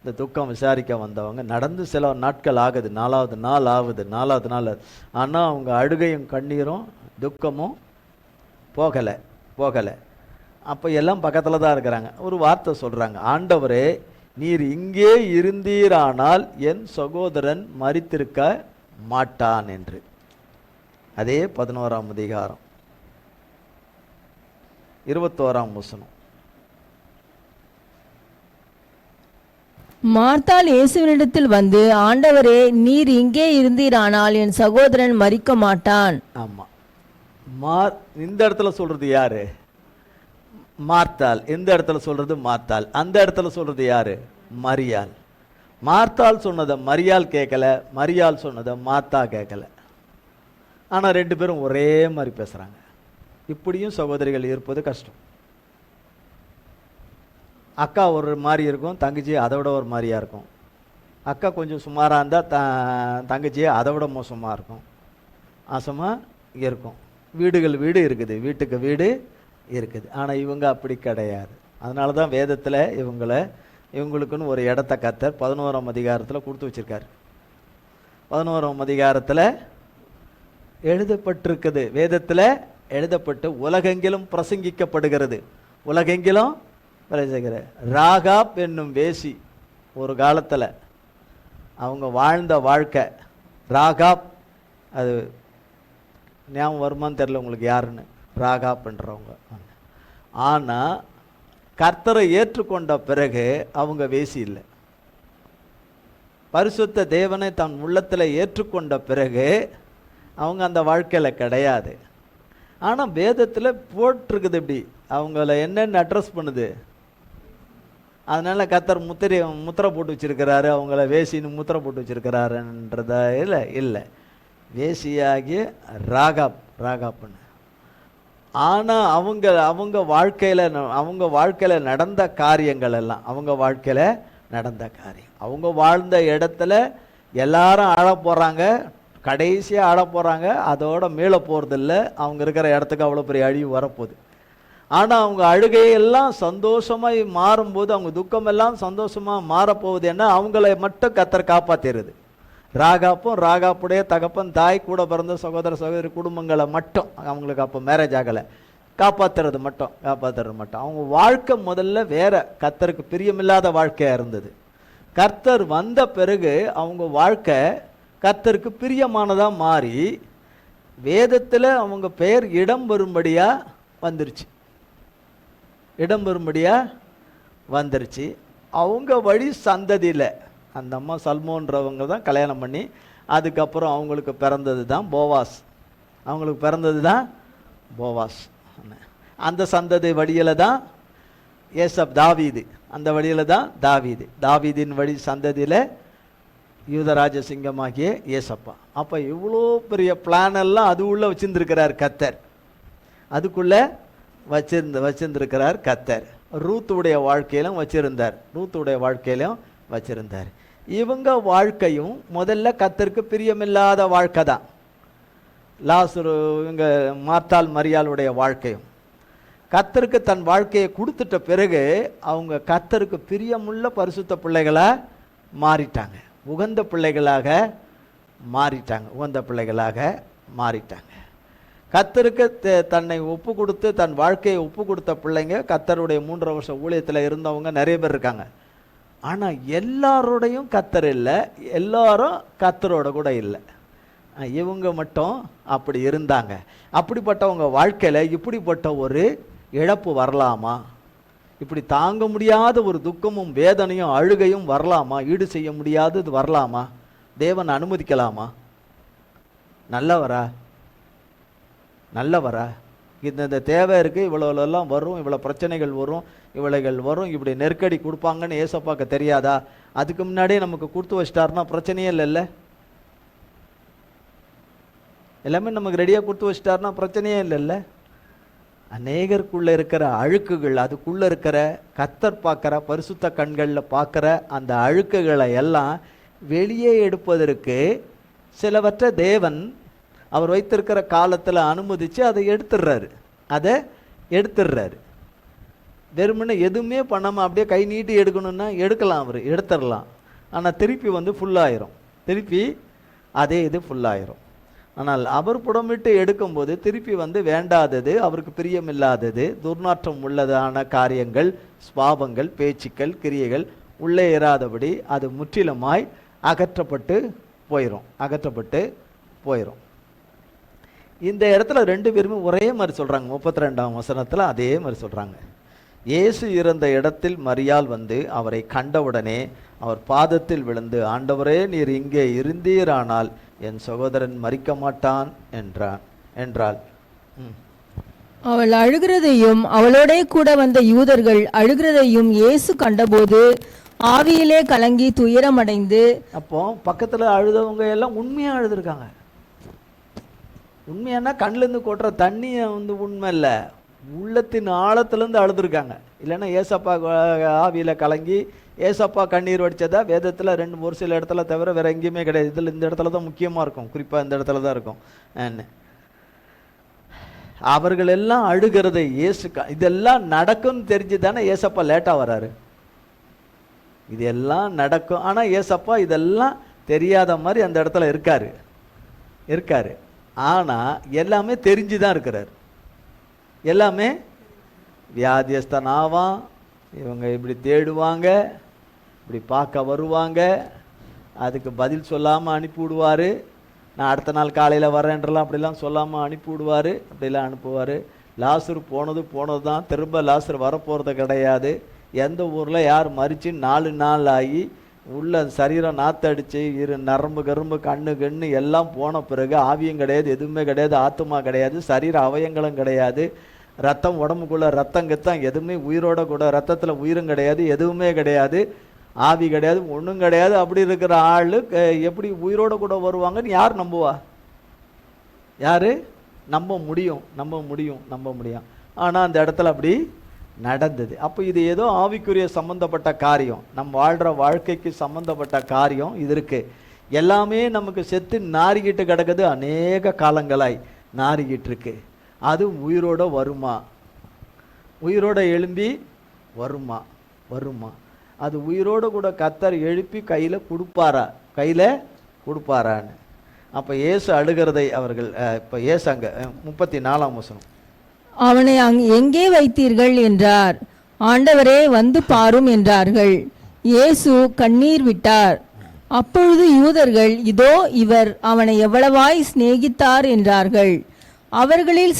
இந்த துக்கம் விசாரிக்க வந்தவங்க. நடந்து சில நாட்கள் ஆகுது, 4வது நாள் ஆகுது. ஆனால் அவங்க அழுகையும் கண்ணீரும் துக்கமும் போகலை. அப்போ எல்லாம் பக்கத்தில் தான் இருக்கிறாங்க. ஒரு வார்த்தை சொல்கிறாங்க, ஆண்டவரே, நீர் இங்கே இருந்தீரானால் என் சகோதரன் மரித்திருக்க மாட்டான் என்று. அதே 11ஆம் அதிகாரம் 21ஆம் வசனம். மார்த்தாள் இயேசுவினிடத்தில் வந்து, ஆண்டவரே, நீர் இங்கே இருந்தீரானால் என் சகோதரன் மரிக்க மாட்டான். ஆமா, இந்த இடத்துல சொல்றது யாரு, மார்த்தாள். இந்த இடத்துல சொல்றது மார்த்தாள், அந்த இடத்துல சொல்றது யாரு, மரியாள். மார்த்தாள் சொன்னதை மரியாள் கேட்கல, மரியாள் சொன்னதை மார்த்தா கேட்கல. ஆனா 2 பேரும் ஒரே மாதிரி பேசுறாங்க. இப்படியும் சகோதரிகள் இருப்பது கஷ்டம். அக்கா ஒரு மாதிரி இருக்கும், தங்கச்சி அதை விட ஒரு மாதிரியா இருக்கும். அக்கா கொஞ்சம் சுமாராக இருந்தால் தங்கச்சி அதை விட மோசமாக இருக்கும், ஆசமாக இருக்கும். வீடு இருக்குது, வீட்டுக்கு வீடு இருக்குது. ஆனால் இவங்க அப்படி கிடையாது. அதனால தான் வேதத்தில் இவங்களுக்குன்னு ஒரு இடத்த கர்த்தர் 11ஆம் அதிகாரத்தில் கொடுத்து வச்சிருக்காரு. 11ஆம் அதிகாரத்தில் எழுதப்பட்டிருக்குது, வேதத்தில் எழுதப்பட்டு உலகெங்கிலும் பிரசங்கிக்கப்படுகிறது. உலகெங்கிலும் ராகாப் என்னும் வேசி ஒரு காலத்தில் அவங்க வாழ்ந்த வாழ்க்கை. ராகாப், அது ஞாபகம் வருமானு தெரியல உங்களுக்கு யாருன்னு, ராகாப்ன்றவங்க. ஆனால் கர்த்தரை ஏற்றுக்கொண்ட பிறகு அவங்க வேசி இல்லை. பரிசுத்த தேவனை தன் உள்ளத்தில் ஏற்றுக்கொண்ட பிறகு அவங்க அந்த வாழ்க்கையில் கிடையாது. ஆனால் வேதத்தில் போட்டிருக்குது இப்படி அவங்கள என்னென்ன அட்ரஸ் பண்ணுது. அதனால் கர்த்தர் முத்திரை போட்டு வச்சிருக்கிறாரு, அவங்கள வேசின்னு முத்திரை போட்டு வச்சிருக்கிறாருன்றத இல்லை வேசியாகிய ராகாப்புன்னு. ஆனால் அவங்க வாழ்க்கையில் நடந்த காரியங்கள் எல்லாம் அவங்க வாழ்ந்த இடத்துல எல்லாரும் ஆழ போகிறாங்க, கடைசியாக ஆழ போகிறாங்க, அதோட மேலே போகிறதில்ல. அவங்க இருக்கிற இடத்துக்கு அவ்வளோ பெரிய அழிவு வரப்போகுது. ஆனால் அவங்க அழுகையெல்லாம் சந்தோஷமாக மாறும்போது, அவங்க துக்கமெல்லாம் சந்தோஷமாக மாறப்போகுது. என்ன, அவங்கள மட்டும் கர்த்தர் காப்பாற்றிடுது. ராகாப்புடைய தகப்பன் தாய் கூட பிறந்த சகோதர சகோதரி குடும்பங்களை மட்டும், அவங்களுக்கு அப்போ மேரேஜ் ஆகலை, காப்பாற்றுறது மட்டும். அவங்க வாழ்க்கை முதல்ல வேற, கர்த்தருக்கு பிரியமில்லாத வாழ்க்கையாக இருந்தது. கர்த்தர் வந்த பிறகு அவங்க வாழ்க்கை கர்த்தருக்கு பிரியமானதாக மாறி வேதத்தில் அவங்க பெயர் இடம் வரும்படியாக வந்துருச்சு. அவங்க வழி சந்ததியில் அந்த அம்மா சல்மோன்றவங்க தான் கல்யாணம் பண்ணி, அதுக்கப்புறம் அவங்களுக்கு பிறந்தது தான் போவாஸ். அந்த சந்ததி வழியில் தான் தாவீது, அந்த வழியில் தான் தாவீதின் வழி சந்ததியில் யூதராஜ சிங்கமாகிய ஏசப்பா. அப்போ இவ்வளோ பெரிய பிளான் எல்லாம் அது உள்ள வச்சிருந்துருக்கிறார் கர்த்தர், அதுக்குள்ளே வச்சிருந்திருக்கிறார் கர்த்தர். ரூத்துடைய வாழ்க்கையிலும் வச்சிருந்தார். இவங்க வாழ்க்கையும் முதல்ல கர்த்தருக்கு பிரியமில்லாத வாழ்க்கை தான். லாசரு இவங்க மார்த்தாள் மரியாளுடைய வாழ்க்கையும் கர்த்தருக்கு தன் வாழ்க்கையை கொடுத்துட்ட பிறகு அவங்க கர்த்தருக்கு பிரியமுள்ள பரிசுத்த பிள்ளைகளாக மாறிட்டாங்க, உகந்த பிள்ளைகளாக மாறிட்டாங்க. கர்த்தருக்கு தன்னை ஒப்பு கொடுத்து தன் வாழ்க்கையை ஒப்பு கொடுத்த பிள்ளைங்க, கர்த்தருடைய 3 வருஷ ஊழியத்தில் இருந்தவங்க நிறைய பேர் இருக்காங்க. ஆனால் எல்லாரோடையும் கர்த்தர் இல்லை, எல்லாரும் கர்த்தரோட கூட இல்லை. இவங்க மட்டும் அப்படி இருந்தாங்க. அப்படிப்பட்டவங்க வாழ்க்கையில் இப்படிப்பட்ட ஒரு இழப்பு வரலாமா? இப்படி தாங்க முடியாத ஒரு துக்கமும் வேதனையும் அழுகையும் வரலாமா? ஈடு செய்ய முடியாதது வரலாமா? தேவன் அனுமதிக்கலாமா? நல்லவரா? இந்த தேவை இருக்குது, இவ்வளோலாம் வரும், இவ்வளோ பிரச்சனைகள் வரும், இப்படி நெருக்கடி கொடுப்பாங்கன்னு ஏசப்பாக்க தெரியாதா? அதுக்கு முன்னாடியே நமக்கு கொடுத்து வச்சிட்டாருன்னா பிரச்சனையே இல்லைல்ல. எல்லாமே நமக்கு ரெடியாக கொடுத்து வச்சிட்டாருன்னா பிரச்சனையே இல்லைல்ல. அநேகருக்குள்ளே இருக்கிற அழுக்குகள், அதுக்குள்ளே இருக்கிற கர்த்தர் பார்க்குற பரிசுத்த கண்களில் பார்க்குற அந்த அழுக்குகளை எல்லாம் வெளியே எடுப்பதற்கு சிலவற்றை தேவன் அவர் வைத்திருக்கிற காலத்தில் அனுமதித்து அதை எடுத்துடுறாரு. வெறுமனே எதுவுமே பண்ணாமல் அப்படியே கை நீட்டி எடுக்கணும்னா எடுக்கலாம், அவர் எடுத்துடலாம். ஆனால் திருப்பி ஃபுல்லாயிரும், அதே இது ஃபுல்லாயிரும். ஆனால் அவர் புடமிட்டு எடுக்கும்போது திருப்பி வேண்டாதது, அவருக்கு பிரியமில்லாதது, துர்நாற்றம் உள்ளதான காரியங்கள், ஸ்வாபங்கள், பேச்சுக்கள், கிரியைகள் உள்ளே ஏறாதபடி அது முற்றிலுமாய் அகற்றப்பட்டு போயிடும். இந்த இடத்துல 2 பேருமே ஒரே மாதிரி சொல்கிறாங்க. 32ஆம் வசனத்தில் அதே மாதிரி சொல்கிறாங்க. இயேசு இருந்த இடத்தில் மரியாள் அவரை கண்டவுடனே அவர் பாதத்தில் விழுந்து, ஆண்டவரே, நீர் இங்கே இருந்தீரானால் என் சகோதரன் மரிக்க மாட்டான் என்றாள். அவள் அழுகிறதையும் அவளோட கூட வந்த யூதர்கள் அழுகிறதையும் இயேசு கண்டபோது ஆவியிலே கலங்கி துயரமடைந்து. அப்போ பக்கத்தில் அழுதவங்க எல்லாம் உண்மையாக அழுதுருக்காங்க. உண்மையானா கண்ணிலேருந்து கொட்டுற தண்ணியை உண்மை இல்லை, உள்ளத்தின் ஆழத்துலேருந்து அழுதுருக்காங்க. இல்லைன்னா ஏசப்பா ஆவியில் கலங்கி ஏசப்பா கண்ணீர் வடித்ததா வேதத்தில் ஒரு சில இடத்துல தவிர வேறு எங்கேயுமே கிடையாது. இந்த இடத்துல தான் முக்கியமாக இருக்கும், குறிப்பாக இந்த இடத்துல தான் இருக்கும். அவர்கள் எல்லாம் அழுகிறதை இதெல்லாம் நடக்கும்னு தெரிஞ்சு தானே ஏசப்பா லேட்டாக வராரு. இதெல்லாம் நடக்கும், ஆனால் ஏசப்பா இதெல்லாம் தெரியாத மாதிரி அந்த இடத்துல இருக்காரு. ஆனால் எல்லாமே தெரிஞ்சு தான் இருக்கிறார். எல்லாமே வியாதியஸ்தன் ஆவான், இவங்க இப்படி தேடுவாங்க, இப்படி பார்க்க வருவாங்க, அதுக்கு பதில் சொல்லாமல் அனுப்பிவிடுவார். நான் அடுத்த நாள் காலையில் வரேன்றலாம் அப்படிலாம் சொல்லாமல் அனுப்பிவிடுவார், அப்படிலாம் அனுப்புவார். லாசர் போனது தான், திரும்ப லாசர் வரப்போகிறது கிடையாது. எந்த ஊரில் யார் மறித்து 4 நாள் ஆகி உள்ள சரீரம் நாத்தடிச்சு நரம்பு கரும்பு கண்ணு எல்லாம் போன பிறகு ஆவியும் கிடையாது, எதுவுமே கிடையாது, ஆத்துமா கிடையாது, சரீர அவயங்களும் கிடையாது, ரத்தம் உடம்புக்குள்ள ரத்தம் கத்தம் எதுவுமே உயிரோட கூட ரத்தத்தில் உயிரும் கிடையாது, எதுவுமே கிடையாது, ஆவி கிடையாது, ஒன்றும் கிடையாது. அப்படி இருக்கிற ஆள் எப்படி உயிரோட கூட வருவாங்கன்னு யார் நம்புவா? யார் நம்ப முடியும்? ஆனால் அந்த இடத்துல அப்படி நடந்தது. அப்போ இது ஏதோ ஆவிக்குரிய சம்பந்தப்பட்ட காரியம், நம்ம வாழ்கிற வாழ்க்கைக்கு சம்பந்தப்பட்ட காரியம் இது இருக்கு. எல்லாமே நமக்கு செத்து நாரிக்கிட்டு கிடக்குது, அநேக காலங்களாய் நாரிக்கிட்டு இருக்கு. அது உயிரோட வருமா? உயிரோட எழும்பி வருமா? அது உயிரோடு கூட கர்த்தர் எழுப்பி கையில் கொடுப்பாரான்னு. அப்போ இயேசு அழுகிறதை அவர்கள் இப்போ இயேசு அங்கே 34ஆம் வசனம், அவனை எங்கே வைத்தீர்கள் என்றார். ஆண்டவரே, வந்து பாரும் என்றார்கள். இயேசு கண்ணீர் விட்டார். அப்பொழுது யூதர்கள், இதோ இவர் அவனை எவ்வளவாய் சிநேகித்தார் என்றார்கள். அவர்களில்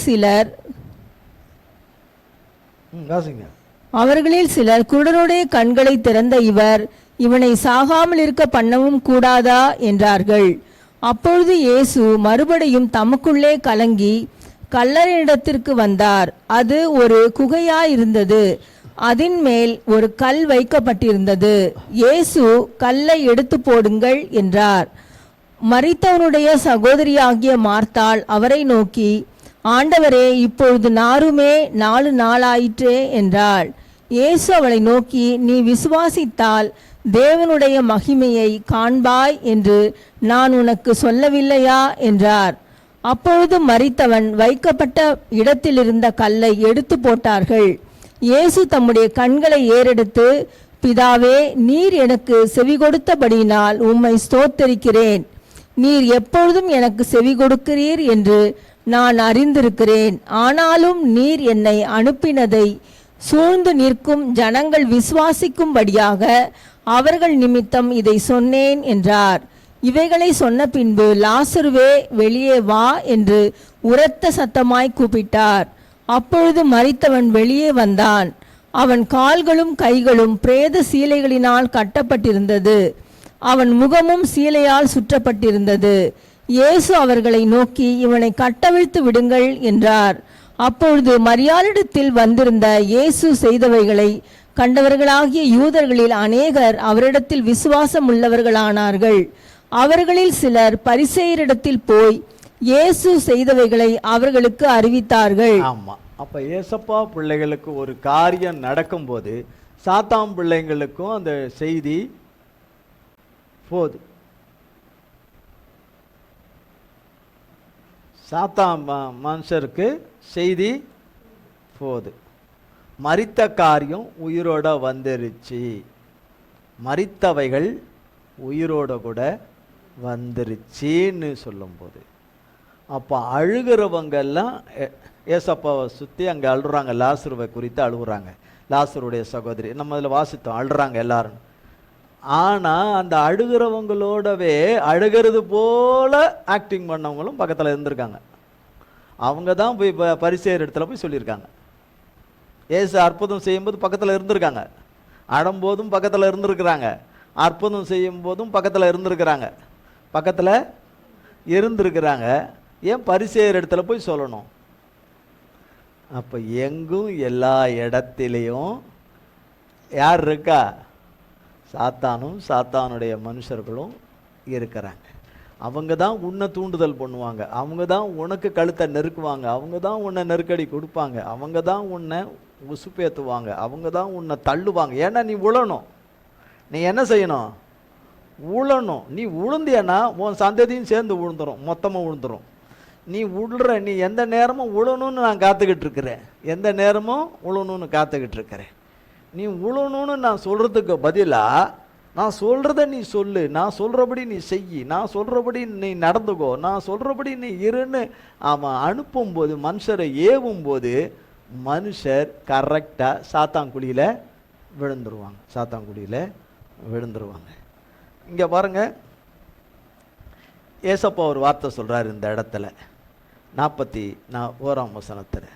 சிலர் குருடருடைய கண்களை திறந்த இவர் இவனை சாகாமல் இருக்க பண்ணவும் கூடாதா என்றார்கள். அப்பொழுது இயேசு மறுபடியும் தமக்குள்ளே கலங்கி கல்லறையிடத்திற்கு வந்தார். அது ஒரு குகையாயிருந்தது, அதின் மேல் ஒரு கல் வைக்கப்பட்டிருந்தது. இயேசு, கல்லை எடுத்து போடுங்கள் என்றார். மரித்தவனுடைய சகோதரியாகிய மார்த்தாள் அவரை நோக்கி, ஆண்டவரே, இப்பொழுது நாருமே 4 நாளாயிற்றே என்றாள். இயேசு அவளை நோக்கி, நீ விசுவாசித்தால் தேவனுடைய மகிமையை காண்பாய் என்று நான் உனக்கு சொல்லவில்லையா என்றார். அப்பொழுது மரித்தவன் வைக்கப்பட்ட இடத்திலிருந்த கல்லை எடுத்து போட்டார்கள். இயேசு தம்முடைய கண்களை ஏறெடுத்து, பிதாவே, நீர் எனக்கு செவி கொடுத்தபடியினால் உம்மை ஸ்தோத்தரிக்கிறேன். நீர் எப்பொழுதும் எனக்கு செவி கொடுக்கிறீர் என்று நான் அறிந்திருக்கிறேன். ஆனாலும் நீர் என்னை அனுப்பினதை சூழ்ந்து நிற்கும் ஜனங்கள் விசுவாசிக்கும்படியாக அவர்கள் நிமித்தம் இதை சொன்னேன் என்றார். இவைகளை சொன்ன பின்பு, லாசருவே, வெளியே வா என்று உரத்த சத்தமாய் கூப்பிட்டார். அப்பொழுது மரித்தவன் வெளியே வந்தான். அவன் கால்களும் கைகளும் பிரேத சீலைகளினால் கட்டப்பட்டிருந்தது, அவன் முகமும் சீலையால் சுற்றப்பட்டிருந்தது. இயேசு அவர்களை நோக்கி, இவனை கட்டவிழ்த்து விடுங்கள் என்றார். அப்பொழுது மரியாளிடத்தில் வந்திருந்த இயேசு செய்தவைகளை கண்டவர்களாகிய யூதர்களில் அநேகர் அவரிடத்தில் விசுவாசம் உள்ளவர்களானார்கள். அவர்களில் சிலர் பரிசேயரிடத்தில் போய் இயேசு செய்தவைகளை அவர்களுக்கு அறிவித்தார்கள். ஆமா, அப்ப ஏசப்பா பிள்ளைகளுக்கு ஒரு காரியம் நடக்கும்போது சாத்தான் பிள்ளைங்களுக்கும் அந்த செய்தி போகுது. சாத்தான் மனுஷருக்கு செய்தி போகுது. மரித்த காரியம் உயிரோட வந்துருச்சு, மரித்தவைகள் உயிரோட கூட வந்துருச்சின்னு சொல்லும்போது, அப்போ அழுகிறவங்கெல்லாம் ஏசப்பாவை சுற்றி அங்கே அழுறாங்க. லாசருவை குறித்து அழுகுறாங்க. லாசருடைய சகோதரி நம்ம அதில் வாசித்தோம், அழுறாங்க எல்லாரும். ஆனால் அந்த அழுகிறவங்களோடவே அழுகிறது போல ஆக்டிங் பண்ணவங்களும் பக்கத்தில் இருந்திருக்காங்க. அவங்க தான் போய் பரிசேயர் இடத்துல போய் சொல்லியிருக்காங்க. ஏசு அற்புதம் செய்யும்போது பக்கத்தில் இருந்திருக்காங்க, அழும்போதும் பக்கத்தில் இருந்திருக்கிறாங்க, அற்புதம் செய்யும் போதும் பக்கத்தில் இருந்திருக்கிறாங்க. ஏன் பரிசேயர் இடத்துல போய் சொல்லணும்? அப்போ எங்கும் எல்லா இடத்திலையும் யார் இருக்கா? சாத்தானும் சாத்தானுடைய மனுஷர்களும் இருக்கிறாங்க. அவங்க தான் உன்னை தூண்டுதல் பண்ணுவாங்க, அவங்க தான் உனக்கு கழுத்தை நெருக்குவாங்க, அவங்க தான் உன்னை நெருக்கடி கொடுப்பாங்க, அவங்க தான் உன்னை உசுப்பேற்றுவாங்க, அவங்க தான் உன்னை தள்ளுவாங்க. ஏன்னா நீ உழணும். நீ என்ன செய்யணும்? உழணும். நீ உளுந்தியன்னா உன் சந்ததியும் சேர்ந்து உழுந்துடும், மொத்தமாக உழுந்துடும். நீ உழுற, நீ எந்த நேரமும் உழணும்னு நான் காத்துக்கிட்டு இருக்கிறேன், எந்த நேரமும் உழணும்னு காத்துக்கிட்டு இருக்கிறேன். நீ உழணும்னு நான் சொல்கிறதுக்கு பதிலாக நான் சொல்கிறத நீ சொல்லு, நான் சொல்கிறபடி நீ செய், நான் சொல்கிறபடி நீ நடந்துக்கோ, நான் சொல்கிறபடி நீ இருன்னு அவன் அனுப்பும்போது, மனுஷரை ஏவும்போது மனுஷர் கரெக்டாக சாத்தாங்குழியில் விழுந்துருவாங்க. இங்கே பாருங்க, ஏசப்பா ஒரு வார்த்தை சொல்கிறார் இந்த இடத்துல 41ஆம் வசனத்தில்.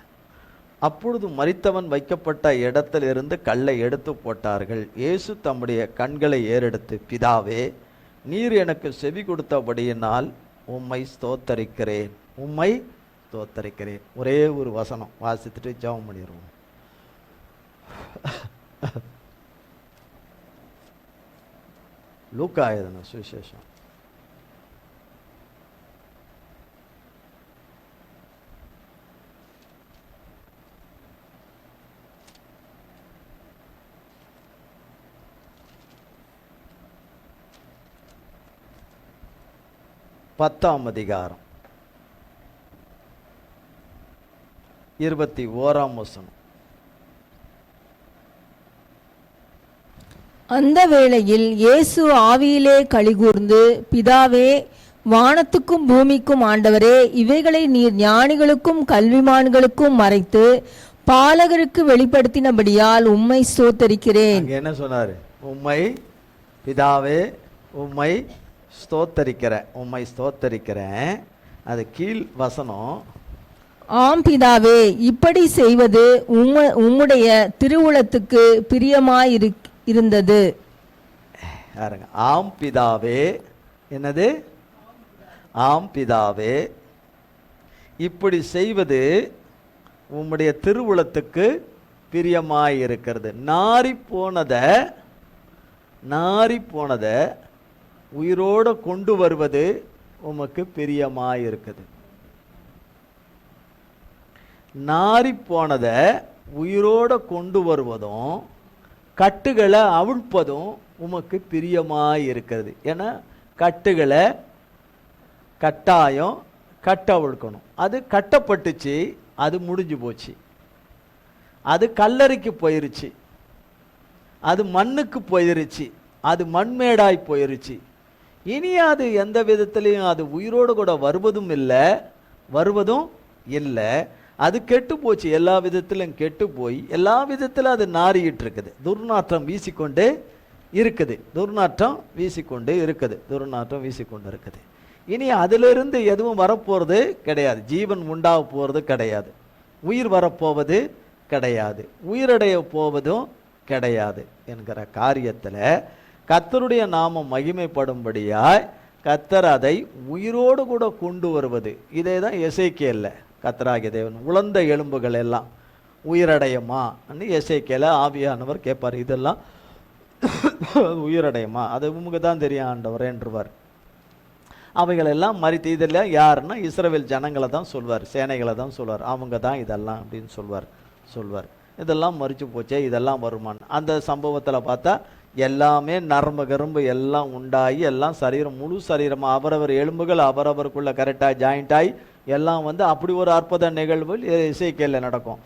அப்பொழுது மரித்தவன் வைக்கப்பட்ட இடத்திலிருந்து கல்லை எடுத்து போட்டார்கள். இயேசு தம்முடைய கண்களை ஏறெடுத்து, பிதாவே, நீர் எனக்கு செவி கொடுத்தபடியினால் உம்மை ஸ்தோத்தரிக்கிறேன், உம்மை ஸ்தோத்தரிக்கிறேன். ஒரே ஒரு வசனம் வாசித்துட்டு ஜெபம் பண்ணிடுவோம். லூக்கா எழுதின சுவிசேஷம் 10ஆம் அதிகாரம் 21ஆம் வசனம். அந்த வேளையில் இயேசு ஆவியிலே களிகூர்ந்து, பிதாவே, வானத்துக்கும் பூமிக்கும் ஆண்டவரே, இவைகளை நீர் ஞானிகளுக்கும் கல்விமான்களுக்கும் மறைத்து பாலகருக்கு வெளிப்படுத்தினபடியால் உம்மை ஸ்தோத்தரிக்கிறேன். என்ன சொன்னாரு? உம்மை பிதாவே, உம்மை ஸ்தோத்தரிக்கிறேன், உம்மை ஸ்தோத்தரிக்கிறேன். அது கீழ் வசனம், ஆம் பிதாவே, இப்படி செய்வது உம்முடைய திருவுளத்துக்கு பிரியமாயிருந்தது. ஆம் பிதாவே, என்னது? ஆம் பிதாவே, இப்படி செய்வது உம்முடைய திருவுளத்துக்கு பிரியமாயிருக்கிறது. நாரி போனதை உயிரோடு கொண்டு வருவது உமக்கு பிரியமாயிருக்குது. நாரி போனதை உயிரோடு கொண்டு வருவதும் கட்டுகளை அவிழ்ப்பதும் உமக்கு பிரியமாயிருக்கிறது. ஏன்னா கட்டுகளை கட்டாயம் கட்ட அவிழ்க்கணும். அது கட்டப்பட்டுச்சு, அது முடிஞ்சு போச்சு. அது கல்லறைக்கு போயிருச்சு, அது மண்ணுக்கு போயிருச்சு, அது மண்மேடாய் போயிருச்சு. இனி அது எந்த விதத்திலையும் அது உயிரோடு கூட வருவதும் இல்லை. அது கெட்டு போச்சு, எல்லா விதத்திலும் கெட்டு போய் எல்லா விதத்திலும் அது நாறிக்கிட்டு இருக்குது. துர்நாற்றம் வீசிக்கொண்டு இருக்குது, துர்நாற்றம் வீசிக்கொண்டு இருக்குது. இனி அதிலிருந்து எதுவும் வரப்போகிறது கிடையாது. ஜீவன் உண்டாக போகிறது கிடையாது, உயிர் வரப்போவது கிடையாது, உயிரடைய போவதும் கிடையாது என்கிற காரியத்தில் கர்த்தருடைய நாமம் மகிமைப்படும்படியாய் கர்த்தர் அதை உயிரோடு கூட கொண்டு வருவது. இதே தான் எசேக்கியேல்ல கர்த்தராகிய தேவன் உலர்ந்த எலும்புகள் எல்லாம் உயிரடையுமா எசேக்கியேல ஆவியானவர் கேட்பார், இதெல்லாம் உயிரடையுமா? அது உமக்கு தான் தெரியும் ஆண்டவர் என்றுவார். அவைகளெல்லாம் மறித்து, இதெல்லாம் யாருன்னா இஸ்ரவேல் ஜனங்களை தான் சொல்வார், சேனைகளை தான் சொல்வார். அவங்க தான் இதெல்லாம் அப்படின்னு சொல்வார். இதெல்லாம் மறித்து போச்சே, இதெல்லாம் வருமான். அந்த சம்பவத்தில் பார்த்தா எல்லாமே நரம்பு கரும்பு எல்லாம் உண்டாகி எல்லாம் சரீரம், முழு சரீரமாக அவரவர் எலும்புகள் அவரவருக்குள்ள கரெக்டாக ஜாயிண்ட் ஆகி எல்லாம் வந்து அப்படி ஒரு அற்புத நிகழ்வு எசேக்கியேல்ல நடக்கும்.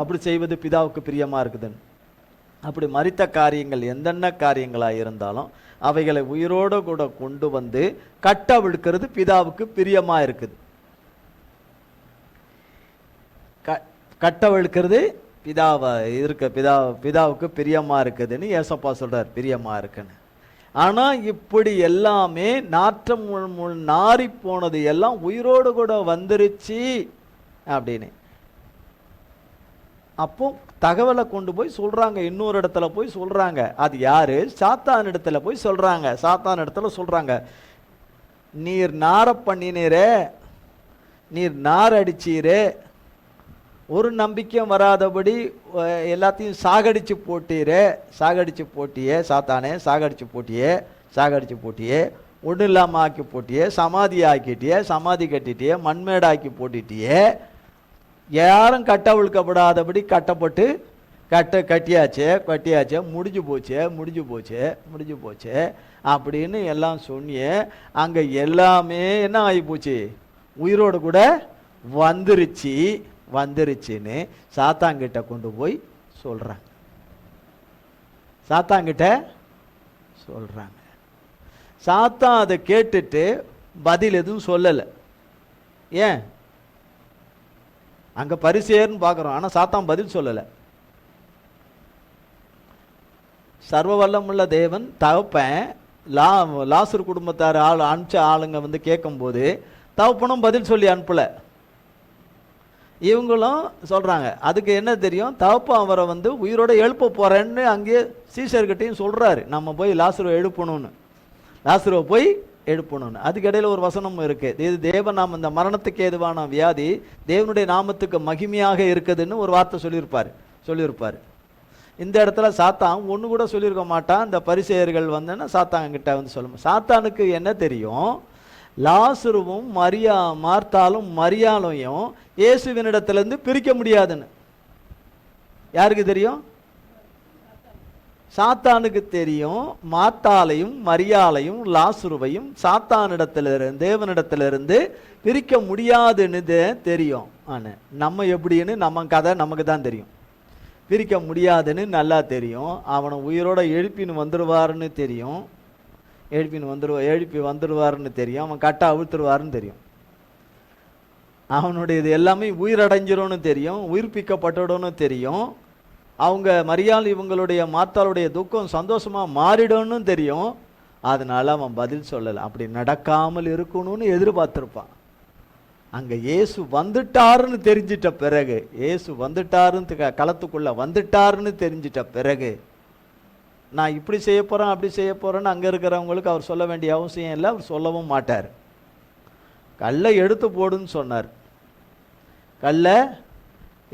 அப்படி செய்வது பிதாவுக்கு பிரியமாக இருக்குதுன்னு. அப்படி மரித்த காரியங்கள் எந்தென்ன காரியங்களாக இருந்தாலும் அவைகளை உயிரோடு கூட கொண்டு வந்து கட்டவிழ்க்கிறது பிதாவுக்கு பிரியமாக இருக்குது. கட்டவிழ்க்கிறது பிதாவுக்கு பிரியமாக இருக்குதுன்னு ஏசப்பா சொல்றார், பிரியமாக இருக்குன்னு. ஆனால் இப்படி எல்லாமே நாறி போனது எல்லாம் உயிரோடு கூட வந்துருச்சு அப்படின்னு அப்போ தகவலை கொண்டு போய் சொல்றாங்க, இன்னொரு இடத்துல போய் சொல்றாங்க. அது யாரு? சாத்தான் இடத்துல போய் சொல்றாங்க. சாத்தான் இடத்துல சொல்றாங்க, நீர் நார பண்ணினீரே, நீர் நார் அடிச்சீரே, ஒரு நம்பிக்கையும் வராதபடி எல்லாத்தையும் சாகடிச்சு போட்டியே சாத்தானே, சாகடிச்சு போட்டியே, ஒன்றும் இல்லாமல் ஆக்கி போட்டியே, சமாதி ஆக்கிட்டியே, சமாதி கட்டிட்டியே, மண்மேடாக்கி போட்டிட்டியே, யாரும் கட்டவிழ்க்கப்படாதபடி கட்டியாச்சே, முடிஞ்சு போச்சே அப்படின்னு எல்லாம் சொன்னியே. அங்கே எல்லாமே என்ன ஆகி போச்சு? உயிரோடு கூட வந்துருச்சுன்னு சாத்தாங்கிட்ட கொண்டு போய் சொல்றாங்க. சாத்தான் அதை கேட்டுட்டு பதில் எதுவும் சொல்லலை. ஏன்? அங்க பரிசேயர்னு பார்க்குறோம், ஆனால் சாத்தான் பதில் சொல்லலை. சர்வ வல்லமுள்ள தேவன் தகப்பன் லாசர் குடும்பத்தார் அனுப்பிச்ச ஆளுங்க வந்து கேட்கும்போது தகப்பனும் பதில் சொல்லி அனுப்பல. இவங்களும் சொல்கிறாங்க. அதுக்கு என்ன தெரியும், தகப்பன் அவரை வந்து உயிரோட எழுப்ப போகிறேன்னு அங்கேயே சீஷர்கிட்டையும் சொல்கிறாரு, நம்ம போய் லாசருவை எழுப்பணும்னு, லாசருவை போய் எழுப்பணும்னு. அதுக்கு இடையில ஒரு வசனம் இருக்குது, இது தேவநாமம், இந்த மரணத்துக்கு ஏதுவான வியாதி தேவனுடைய நாமத்துக்கு மகிமையாக இருக்குதுன்னு ஒரு வார்த்தை சொல்லியிருப்பார். இந்த இடத்துல சாத்தான் ஒன்று கூட சொல்லியிருக்க மாட்டான். இந்த பரிசேயர்கள் வந்தேன்னா சாத்தான் கிட்ட வந்து சொல்லும். சாத்தானுக்கு என்ன தெரியும், லாசருவும் மார்த்தாலும் மரியாளையும் இயேசுவினிடத்திலிருந்து பிரிக்க முடியாதுன்னு. யாருக்கு தெரியும்? சாத்தானுக்கு தெரியும். மார்த்தாலையும் மரியாளையும் லாசருவையும் சாத்தானிடத்திலிருந்து தேவனிடத்திலிருந்து பிரிக்க முடியாதுன்னு தெரியும். ஆனால் நம்ம எப்படின்னு நம்ம கதை நமக்கு தான் தெரியும். பிரிக்க முடியாதுன்னு நல்லா தெரியும். அவனை உயிரோட எழுப்பி வந்துடுவாருன்னு தெரியும். எழுப்பி வந்துடுவாருன்னு தெரியும். அவன் கட்டை அவிழ்த்துருவாருன்னு தெரியும். அவனுடைய இது எல்லாமே உயிரடைஞ்சிரும்னு தெரியும். உயிர்ப்பிக்கப்பட்டுடும்னு தெரியும். அவங்க மரியாள் இவங்களுடைய மார்த்தாளுடைய துக்கம் சந்தோஷமாக மாறிடும்னு தெரியும். அதனால அவன் பதில் சொல்லலை. அப்படி நடக்காமல் இருக்கணும்னு எதிர்பார்த்துருப்பான். அங்கே இயேசு வந்துட்டாருன்னு தெரிஞ்சிட்ட பிறகு, இயேசு வந்துட்டாருன்னு களத்துக்குள்ளே வந்துட்டாருன்னு தெரிஞ்சிட்ட பிறகு, நான் இப்படி செய்ய போகிறேன் அப்படி செய்ய போகிறேன்னு அங்கே இருக்கிறவங்களுக்கு அவர் சொல்ல வேண்டிய அவசியம் இல்லை. அவர் சொல்லவும் மாட்டார். கல்லை எடுத்து போடுன்னு சொன்னார். கல்லை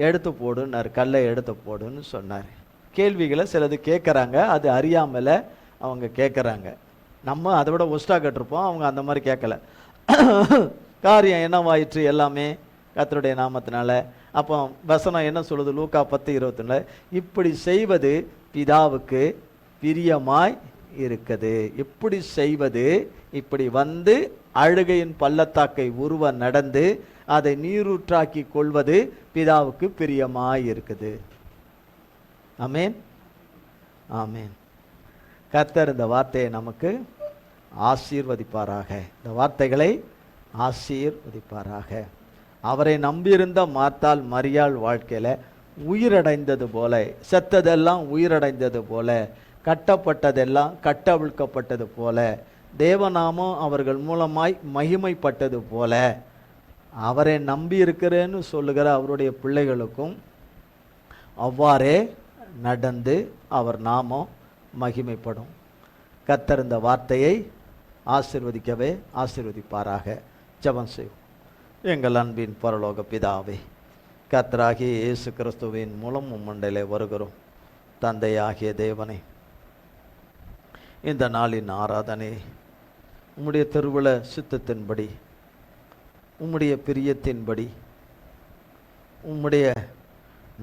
எடுத்து போடுன்னார். கல்லை எடுத்து போடுன்னு சொன்னார். கேள்விகளை சிலது கேட்குறாங்க, அது அறியாமல் அவங்க கேட்குறாங்க. நம்ம அதை விட ஒஸ்ட்டாக கேட்டிருப்போம், அவங்க அந்த மாதிரி கேட்கல. காரியம் என்னவாயிற்று, எல்லாமே கர்த்தருடைய நாமத்தினால. அப்போ வசனம் என்ன சொல்லுது, லூக்கா 10:21, இப்படி செய்வது பிதாவுக்கு பிரியமாய் இருக்குது. இப்படி செய்வது, இப்படி வந்து அழுகையின் பள்ளத்தாக்கை உருவ நடந்து அதை நீரூற்றாக்கி கொள்வது பிதாவுக்கு பிரியமாய் இருக்குது. ஆமேன், ஆமேன். கர்த்தர் இந்த வார்த்தையை நமக்கு ஆசீர்வதிப்பாராக. இந்த வார்த்தைகளை ஆசீர்வதிப்பாராக. அவரை நம்பியிருந்த மார்த்தாள் மரியாள் வாழ்க்கையில் உயிரடைந்தது போல, செத்ததெல்லாம் உயிரடைந்தது போல, கட்டப்பட்டதெல்லாம் கட்டவிழ்க்கப்பட்டது போல, தேவநாமம் அவர்கள் மூலமாய் மகிமைப்பட்டது போல, அவரை நம்பி இருக்கிறேன்னு சொல்லுகிற அவருடைய பிள்ளைகளுக்கும் அவ்வாறே நடந்து அவர் நாமம் மகிமைப்படும். கர்த்தர் இந்த வார்த்தையை ஆசீர்வதிக்கவே ஆசீர்வதிப்பாராக. ஜெபம் செய்வோம். எங்கள் அன்பின் பரலோக பிதாவே, கர்த்தராகிய இயேசு கிறிஸ்துவின் மூலம் உம்மண்டையிலே வருகிறோம். தந்தையாகிய தேவனே, இந்த நாளின் ஆராதனை உம்முடைய திருவிழ சித்தத்தின்படி, உம்முடைய பிரியத்தின்படி, உம்முடைய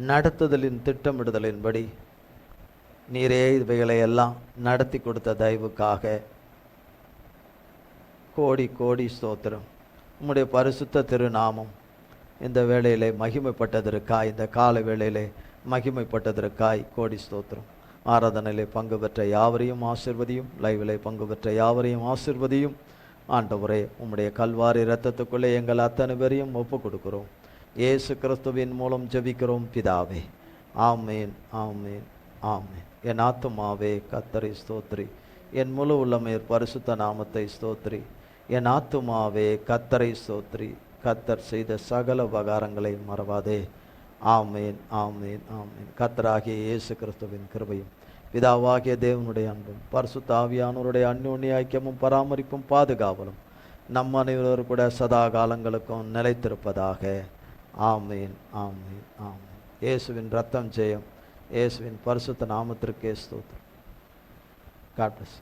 நடத்துதலின் திட்டமிடுதலின்படி நீரே இவைகளை எல்லாம் நடத்தி கொடுத்த தயவுக்காக கோடி கோடி ஸ்தோத்திரம். உம்முடைய பரிசுத்த திருநாமம் இந்த வேளையிலே மகிமைப்பட்டதற்காய், இந்த கால வேளையிலே மகிமைப்பட்டதற்காய் கோடி ஸ்தோத்திரம். ஆராதனையிலே பங்கு பெற்ற யாவரையும் ஆசீர்வதியும், லைவிலே பங்கு பெற்ற யாவரையும் ஆசீர்வதியும். ஆண்டவரே, உம்முடைய கல்வாரி இரத்தத்துக்குள்ளே எங்கள் அத்தனை பேரையும் ஒப்பு கொடுக்கிறோம். இயேசு கிறிஸ்துவின் மூலம் ஜெபிக்கிறோம் பிதாவே. ஆமேன், ஆமேன், ஆமேன். என் ஆத்துமாவே கர்த்தரை ஸ்தோத்திரி, என் முழு உள்ளமே பரிசுத்த நாமத்தை ஸ்தோத்திரி. என் ஆத்துமாவே கர்த்தரை ஸ்தோத்திரி, கர்த்தர் செய்த சகல உபகாரங்களை மறவாதே. ஆமேன், ஆமேன், ஆமேன். கர்த்தராகிய இயேசு கிறிஸ்துவின் கிருபையும் பிதாவாகிய தேவனுடைய அன்பும் பரிசுத்த ஆவியானவருடைய அந்யோன்ய ஐக்கியமும் பராமரிப்பும் பாதுகாவலும் நம் அனைவரோடு கூட சதா காலங்களுக்கும் நிலைத்திருப்பதாக. ஆமேன், ஆமேன், ஆமேன். இயேசுவின் ரத்தம் ஜெயம். இயேசுவின் பரிசுத்த நாமத்திற்கே ஸ்தோத்திரம். God bless.